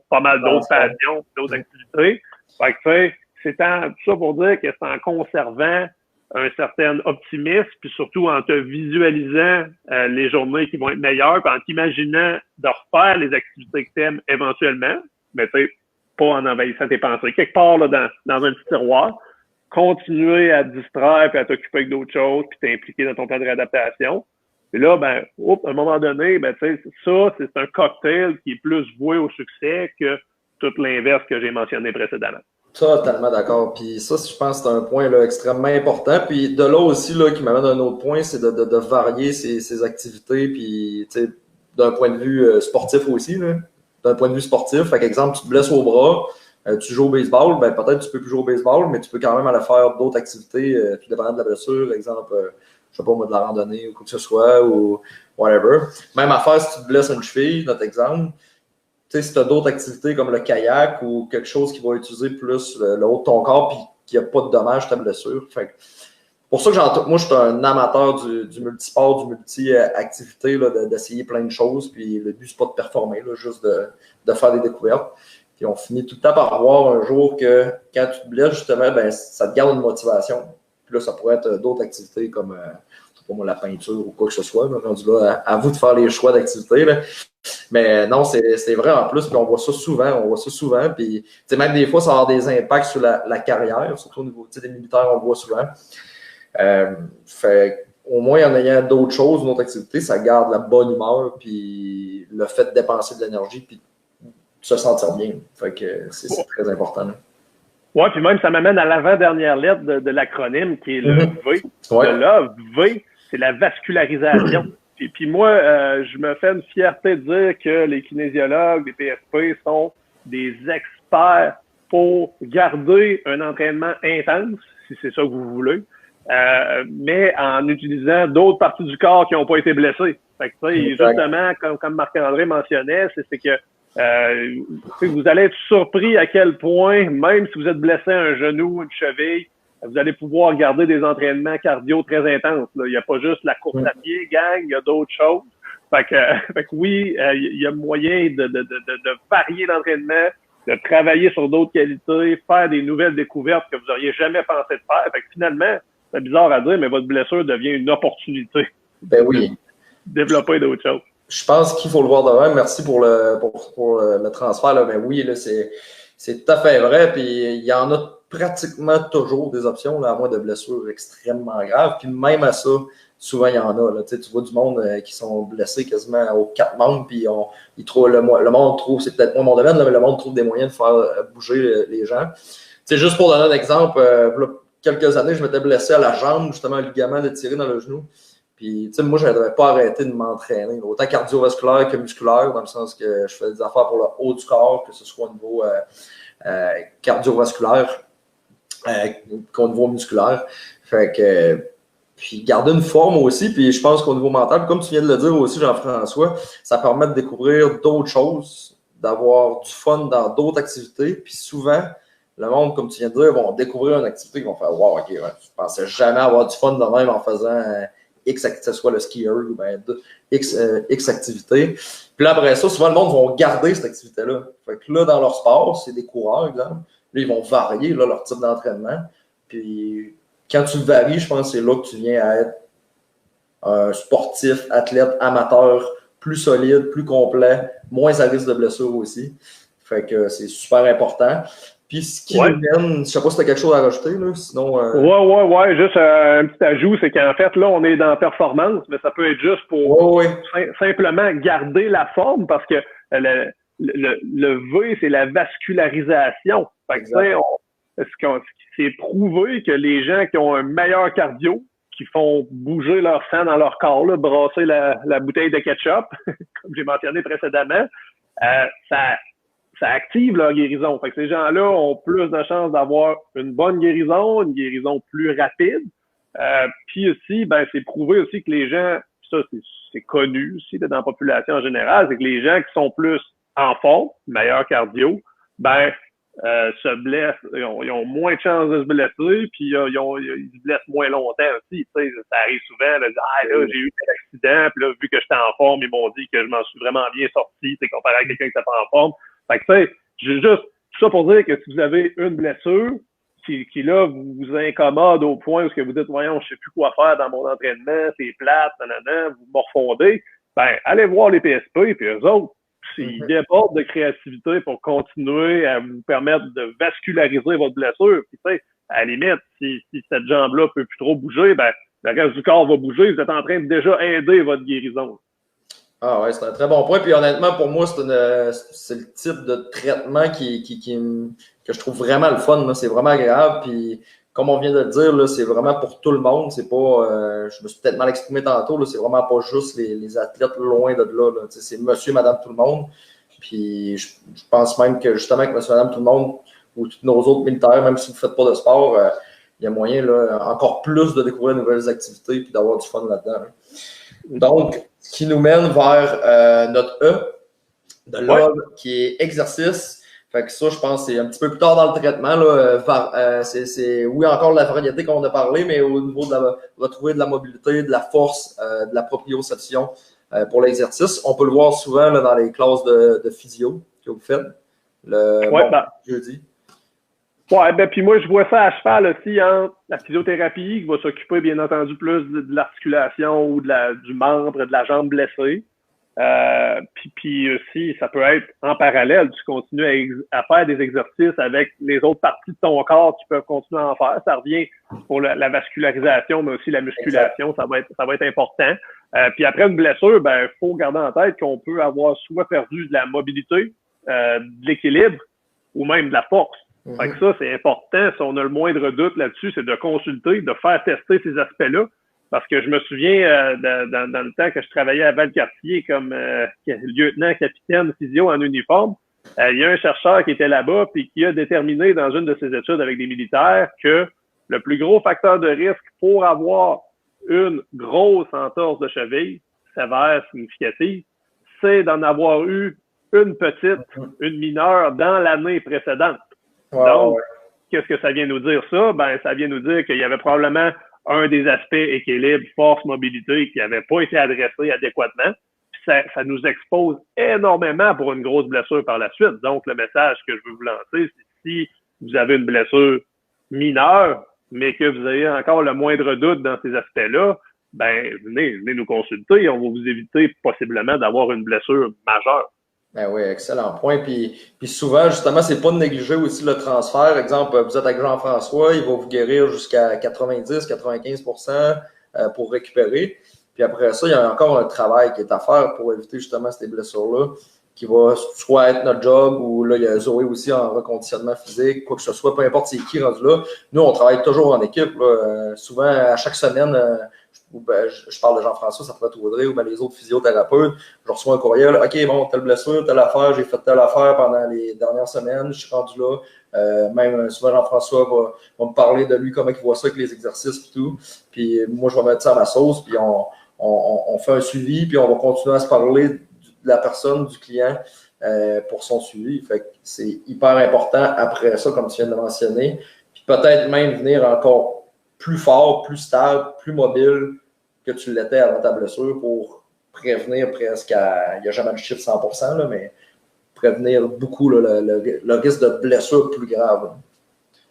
pas mal d'autres passions, d'autres activités. Fait que, c'est tout ça pour dire que c'est en conservant un certain optimisme, puis surtout en te visualisant les journées qui vont être meilleures, puis en t'imaginant de refaire les activités que tu aimes éventuellement, mais tu sais, pas en envahissant tes pensées. Quelque part là, dans un petit tiroir, continuer à te distraire puis à t'occuper avec d'autres choses, puis t'impliquer dans ton plan de réadaptation. Et là, à un moment donné, ça, c'est un cocktail qui est plus voué au succès que tout l'inverse que j'ai mentionné précédemment. Totalement d'accord. Puis ça, je pense que c'est un point là, extrêmement important. Puis de là aussi, là, qui m'amène à un autre point, c'est de varier ses activités. Puis, tu sais, d'un point de vue sportif aussi, là. D'un point de vue sportif, fait exemple, tu te blesses au bras, tu joues au baseball, ben peut-être tu peux plus jouer au baseball, mais tu peux quand même aller faire d'autres activités, tout dépendant de la blessure. Exemple, je sais pas moi, de la randonnée ou quoi que ce soit, ou whatever. Même affaire si tu te blesses une cheville, notre exemple. Tu sais, si tu as d'autres activités comme le kayak ou quelque chose qui va utiliser plus le haut de ton corps puis qu'il n'y a pas de dommages à ta blessure. Fait pour ça que moi, je suis un amateur du multisport, du multi-activité, d'essayer plein de choses. Puis le but, c'est pas de performer, là, juste de faire des découvertes. Puis on finit tout le temps par voir un jour que quand tu te blesses, justement, ben, ça te garde une motivation. Puis là, ça pourrait être d'autres activités comme pour moi, la peinture ou quoi que ce soit. Là, rendu là, à vous de faire les choix d'activités. Mais non, c'est vrai en plus, puis on voit ça souvent, puis même des fois, ça va avoir des impacts sur la carrière, surtout au niveau des militaires, on le voit souvent. Fait au moins, en ayant d'autres choses, d'autres activités, ça garde la bonne humeur, puis le fait de dépenser de l'énergie, puis se sentir bien. Fait que c'est très important. Oui, puis même, ça m'amène à l'avant-dernière lettre de l'acronyme, qui est le V. Ouais. Le V, c'est la vascularisation. Puis moi, je me fais une fierté de dire que les kinésiologues, les PFP sont des experts pour garder un entraînement intense, si c'est ça que vous voulez, mais en utilisant d'autres parties du corps qui n'ont pas été blessées. Fait que, justement, comme Marc-André mentionnait, c'est que vous allez être surpris à quel point, même si vous êtes blessé à un genou, une cheville, vous allez pouvoir garder des entraînements cardio très intenses. Là. Il n'y a pas juste la course à pied, gang, il y a d'autres choses. Fait que oui, il y a moyen de varier l'entraînement, de travailler sur d'autres qualités, faire des nouvelles découvertes que vous n'auriez jamais pensé de faire. Fait que finalement, c'est bizarre à dire, mais votre blessure devient une opportunité. Ben oui. Développer d'autres choses. Je pense qu'il faut le voir de même. Merci pour le transfert. Là. Ben oui, là, c'est tout à fait vrai. Puis il y en a pratiquement toujours des options, là, à moins de blessures extrêmement graves. Puis même à ça, souvent il y en a. Là. Tu vois du monde qui sont blessés quasiment aux 4 membres. Puis le monde trouve, c'est peut-être moins mon domaine, là, mais le monde trouve des moyens de faire bouger les gens. T'sais, juste pour donner un exemple, quelques années, je m'étais blessé à la jambe, justement un ligament tiré dans le genou. Puis, tu sais, moi, je n'avais pas arrêté de m'entraîner, autant cardiovasculaire que musculaire, dans le sens que je faisais des affaires pour le haut du corps, que ce soit au niveau cardiovasculaire qu'au niveau musculaire. Fait que, puis garder une forme aussi, puis je pense qu'au niveau mental, comme tu viens de le dire aussi, Jean-François, ça permet de découvrir d'autres choses, d'avoir du fun dans d'autres activités, puis souvent, le monde, comme tu viens de dire, vont découvrir une activité, ils vont faire « Wow, OK, ouais, je pensais jamais avoir du fun de même en faisant X, que ce soit le skieur ou ben, X activité. » Puis là, après ça, souvent, le monde va garder cette activité-là. Fait que là, dans leur sport, c'est des coureurs, exemple. Là, ils vont varier là, leur type d'entraînement. Puis quand tu varies, je pense que c'est là que tu viens à être un sportif, athlète, amateur, plus solide, plus complet, moins à risque de blessure aussi. Fait que c'est super important. Puis ce qui nous mène, je sais pas si tu as quelque chose à rajouter, là, sinon... Ouais. Juste un petit ajout, c'est qu'en fait, là, on est dans performance, mais ça peut être juste pour simplement garder la forme, parce que le V, c'est la vascularisation. Fait que, c'est prouvé que les gens qui ont un meilleur cardio, qui font bouger leur sang dans leur corps, là, brasser la bouteille de ketchup, comme j'ai mentionné précédemment, ça active leur guérison. Fait que ces gens-là ont plus de chances d'avoir une bonne guérison, une guérison plus rapide. Puis aussi, c'est prouvé aussi que les gens, ça c'est connu aussi dans la population en général, c'est que les gens qui sont plus en forme, meilleur cardio, se blessent, ils ont moins de chances de se blesser, puis ils se blessent moins longtemps aussi. Tu sais, ça arrive souvent de dire j'ai eu un accident, puis là, vu que j'étais en forme, ils m'ont dit que je m'en suis vraiment bien sorti, c'est comparé à quelqu'un qui n'était pas en forme. Fait que, tu sais, j'ai juste tout ça pour dire que si vous avez une blessure qui là, vous incommode au point où que vous dites, voyons, je sais plus quoi faire dans mon entraînement, c'est plate, vous morfondez, allez voir les PSP, puis eux autres, s'ils débordent de créativité pour continuer à vous permettre de vasculariser votre blessure, puis tu sais, à la limite, si cette jambe-là peut plus trop bouger, le reste du corps va bouger. Vous êtes en train de déjà aider votre guérison. Ah ouais, c'est un très bon point. Puis honnêtement, pour moi, c'est le type de traitement que je trouve vraiment le fun. Là. C'est vraiment agréable. Puis comme on vient de le dire, là, c'est vraiment pour tout le monde. C'est pas, je me suis peut-être mal exprimé tantôt. Là, c'est vraiment pas juste les athlètes loin de là. C'est monsieur, madame, tout le monde. Puis je pense même que justement que monsieur, madame, tout le monde ou tous nos autres militaires, même si vous ne faites pas de sport, il y a moyen là, encore plus de découvrir de nouvelles activités et d'avoir du fun là-dedans. Là. Donc, ce qui nous mène vers notre E de l'OB, qui est exercice. Fait que ça, je pense, c'est un petit peu plus tard dans le traitement. Là, c'est oui, encore de la variété qu'on a parlé, mais au niveau de retrouver de la mobilité, de la force, de la proprioception pour l'exercice. On peut le voir souvent là, dans les classes de physio que vous faites le jeudi. Ouais, ben puis moi, je vois ça à cheval aussi entre la physiothérapie qui va s'occuper, bien entendu, plus de l'articulation ou du membre, de la jambe blessée. Puis aussi, ça peut être en parallèle, tu continues à faire des exercices avec les autres parties de ton corps qui peuvent continuer à en faire. Ça revient pour la vascularisation, mais aussi la musculation, ça va être important. Puis après une blessure, ben faut garder en tête qu'on peut avoir soit perdu de la mobilité, de l'équilibre ou même de la force. Fait que ça, c'est important. Si on a le moindre doute là-dessus, c'est de consulter, de faire tester ces aspects-là. Parce que je me souviens, dans le temps que je travaillais à Valcartier comme lieutenant, capitaine, physio en uniforme, il y a un chercheur qui était là-bas puis qui a déterminé dans une de ses études avec des militaires que le plus gros facteur de risque pour avoir une grosse entorse de cheville sévère, significative, c'est d'en avoir eu une petite, une mineure dans l'année précédente. Donc, qu'est-ce que ça vient nous dire, ça? Ben, ça vient nous dire qu'il y avait probablement un des aspects équilibre, force, mobilité qui n'avait pas été adressé adéquatement. Puis ça nous expose énormément pour une grosse blessure par la suite. Donc, le message que je veux vous lancer, c'est si vous avez une blessure mineure, mais que vous avez encore le moindre doute dans ces aspects-là, ben, venez nous consulter. On va vous éviter possiblement d'avoir une blessure majeure. Ben oui, excellent point. Puis souvent, justement, c'est pas de négliger aussi le transfert. Exemple, vous êtes avec Jean-François, il va vous guérir jusqu'à 90-95% pour récupérer. Puis après ça, il y a encore un travail qui est à faire pour éviter justement ces blessures-là, qui va soit être notre job ou là, il y a Zoé aussi en reconditionnement physique, quoi que ce soit, peu importe c'est qui rendu là. Nous, on travaille toujours en équipe. Là. Souvent, à chaque semaine, je parle de Jean-François, ça pourrait être Audrey ou les autres physiothérapeutes. Je reçois un courriel, OK, bon, telle blessure, telle affaire, j'ai fait telle affaire pendant les dernières semaines, je suis rendu là. Même souvent, Jean-François va me parler de lui, comment il voit ça avec les exercices et tout. Puis moi, je vais mettre ça à ma sauce, puis on fait un suivi, puis on va continuer à se parler de la personne, du client pour son suivi. Fait que c'est hyper important après ça, comme tu viens de le mentionner. Puis peut-être même venir encore plus fort, plus stable, plus mobile que tu l'étais avant ta blessure pour prévenir presque il n'y a jamais de chiffre 100%, là, mais prévenir beaucoup là, le risque de blessure plus grave.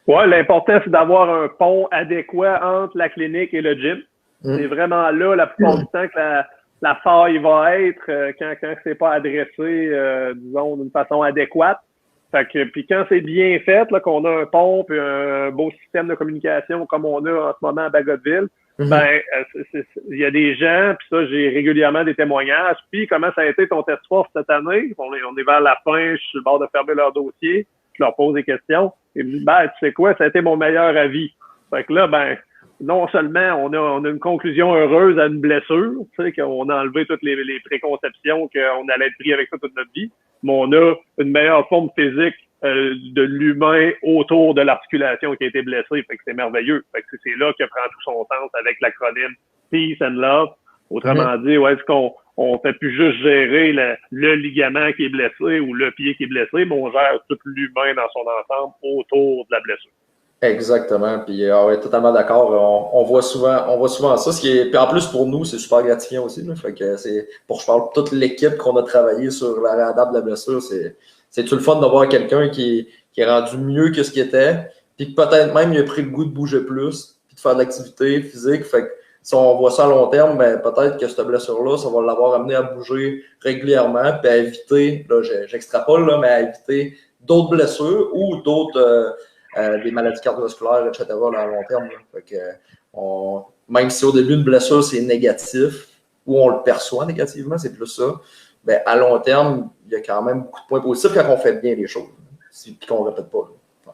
Oui, l'important, c'est d'avoir un pont adéquat entre la clinique et le gym. C'est vraiment là, la plupart du temps, que la faille va être quand c'est pas adressé, disons, d'une façon adéquate. Fait que, puis quand c'est bien fait, là, qu'on a un pont puis un beau système de communication comme on a en ce moment à Bagotville, ben, il y a des gens, puis ça, j'ai régulièrement des témoignages. Puis comment ça a été ton test force cette année? On est vers la fin, je suis sur le bord de fermer leur dossier, je leur pose des questions. Ils me disent, ben, tu sais quoi, ça a été mon meilleur avis. Fait que là, ben, non seulement on a une conclusion heureuse à une blessure, tu sais, qu'on a enlevé toutes les préconceptions qu'on allait être pris avec ça toute notre vie, mais on a une meilleure forme physique de l'humain autour de l'articulation qui a été blessée. Fait que c'est merveilleux. Fait que c'est là que prend tout son sens avec l'acronyme Peace and Love. Autrement dit, ouais, est-ce qu'on fait plus juste gérer le ligament qui est blessé ou le pied qui est blessé, mais on gère tout l'humain dans son ensemble autour de la blessure. Exactement. Puis ouais, totalement d'accord. On voit souvent ça. Puis en plus pour nous, c'est super gratifiant aussi. Là. Fait que je parle de toute l'équipe qu'on a travaillé sur la réadaptation de la blessure. C'est tout le fun de voir quelqu'un qui est rendu mieux que ce qu'il était, puis peut-être même il a pris le goût de bouger plus, puis de faire de l'activité physique. Fait que si on voit ça à long terme, ben peut-être que cette blessure-là, ça va l'avoir amené à bouger régulièrement, puis à éviter, là, j'extrapole, là, mais à éviter d'autres blessures ou d'autres des maladies cardiovasculaires, etc. là, à long terme. Là. Fait que même si au début, une blessure, c'est négatif, ou on le perçoit négativement, c'est plus ça, ben, à long terme, il y a quand même beaucoup de points positifs quand on fait bien les choses, puis qu'on ne répète pas. Là.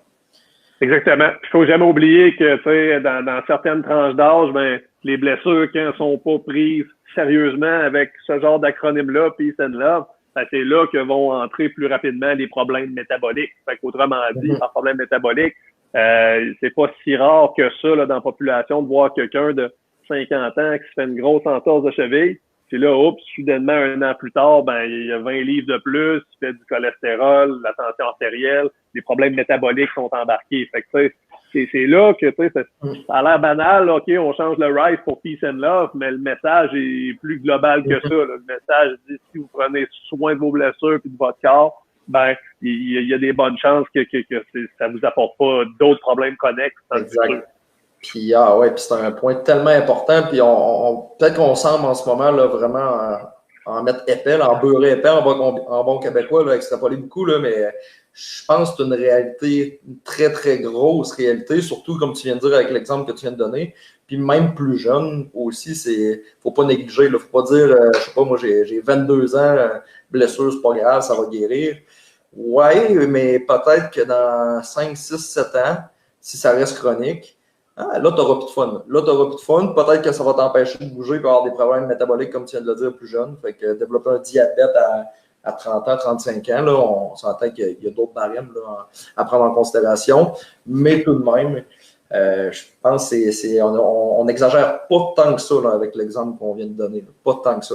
Exactement. Il ne faut jamais oublier que dans certaines tranches d'âge, ben, les blessures, quand elles ne sont pas prises sérieusement avec ce genre d'acronyme-là, Peace and Love, ben, c'est là que vont entrer plus rapidement les problèmes métaboliques. Fait qu'autrement dit, par problème métabolique, c'est pas si rare que ça là, dans la population de voir quelqu'un de 50 ans qui se fait une grosse entorse de cheville. Puis là, oups, soudainement, 1 an plus tard, ben, il y a 20 livres de plus, il fait du cholestérol, la tension artérielle, les problèmes métaboliques sont embarqués. Fait que, c'est là que, ça a l'air banal, OK, on change le rice pour peace and love, mais le message est plus global que ça. Là. Le message dit, si vous prenez soin de vos blessures et de votre corps, ben, il y a des bonnes chances que ça vous apporte pas d'autres problèmes connexes. Exact. Puis, puis c'est un point tellement important. Puis, peut-être qu'on semble en ce moment là, vraiment en mettre épais, en beurrer épais, en bon québécois, là, extrapoler beaucoup, là, mais je pense que c'est une réalité, une très, très grosse réalité, surtout comme tu viens de dire avec l'exemple que tu viens de donner. Puis, même plus jeune aussi, faut pas négliger. Faut pas dire, je sais pas, moi, j'ai 22 ans, blessure, c'est pas grave, ça va guérir. Ouais, mais peut-être que dans 5, 6, 7 ans, si ça reste chronique, là, tu n'auras plus de fun. Là, tu n'auras plus de fun. Peut-être que ça va t'empêcher de bouger et avoir des problèmes métaboliques, comme tu viens de le dire, plus jeune. Fait que développer un diabète à 30 ans, 35 ans, là, on s'entend qu'il y a d'autres barèmes là, à prendre en considération. Mais tout de même, je pense qu'on n'exagère pas tant que ça là, avec l'exemple qu'on vient de donner. Là. Pas tant que ça.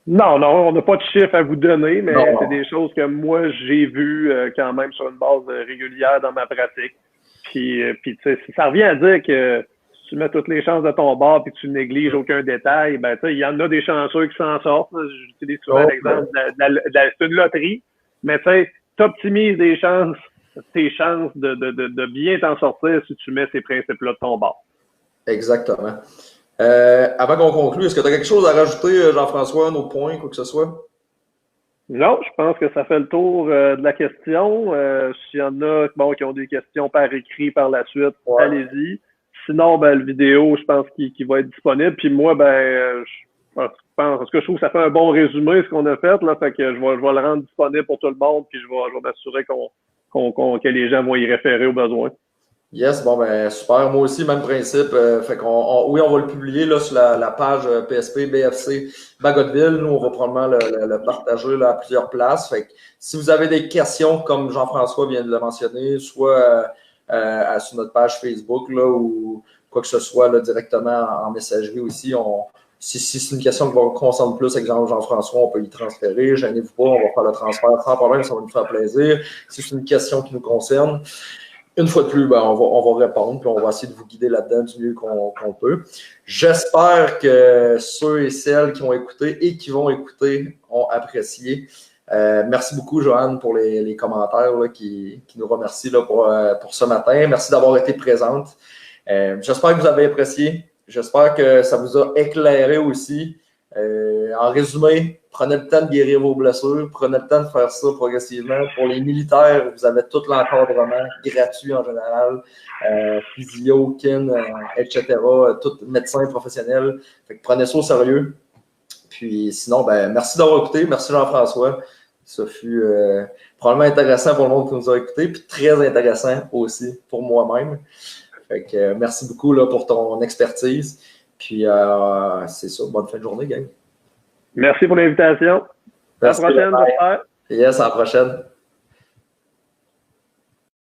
Non, on n'a pas de chiffres à vous donner, mais c'est des choses que moi, j'ai vues quand même sur une base régulière dans ma pratique. Puis tu sais, ça revient à dire que si tu mets toutes les chances de ton bord et que tu négliges aucun détail, ben tu sais, il y en a des chanceux qui s'en sortent. J'utilise souvent l'exemple c'est une loterie, mais tu sais, t'optimises tes chances de bien t'en sortir si tu mets ces principes-là de ton bord. Exactement. Avant qu'on conclue, est-ce que tu as quelque chose à rajouter, Jean-François, un autre point, quoi que ce soit? Non, je pense que ça fait le tour de la question. S'il y en a qui ont des questions par écrit par la suite, allez-y. Sinon, ben, le vidéo, je pense qu'il va être disponible. Puis moi, je pense que je trouve que ça fait un bon résumé ce qu'on a fait. Là, fait que je vais le rendre disponible pour tout le monde, puis je vais m'assurer que les gens vont y référer au besoin. Yes, bon ben super. Moi aussi, même principe. Fait qu'on on va le publier là, sur la page PSP BFC Bagotville. Nous, on va probablement le partager là, à plusieurs places. Fait que si vous avez des questions, comme Jean-François vient de le mentionner, soit sur notre page Facebook là, ou quoi que ce soit là, directement en messagerie aussi, si c'est une question qui va concerne plus, exemple Jean-François, on peut y transférer. Gênez-vous pas, on va faire le transfert sans problème, ça va nous faire plaisir. Si c'est une question qui nous concerne, une fois de plus, ben, on va répondre, puis on va essayer de vous guider là-dedans du mieux qu'on peut. J'espère que ceux et celles qui ont écouté et qui vont écouter ont apprécié. Merci beaucoup, Joanne, pour les commentaires là, qui nous remercient là, pour ce matin. Merci d'avoir été présente. J'espère que vous avez apprécié. J'espère que ça vous a éclairé aussi. En résumé, prenez le temps de guérir vos blessures, prenez le temps de faire ça progressivement. Pour les militaires, vous avez tout l'encadrement gratuit en général, physio, kin, etc., tout médecin professionnel. Fait que prenez ça au sérieux. Puis sinon, ben merci d'avoir écouté. Merci Jean-François. Ça fut probablement intéressant pour le monde qui nous a écouté, puis très intéressant aussi pour moi-même. Fait que merci beaucoup là, pour ton expertise. Puis, c'est ça. Bonne fin de journée, gang. Merci pour l'invitation. À la prochaine, j'espère. Yes, à la prochaine.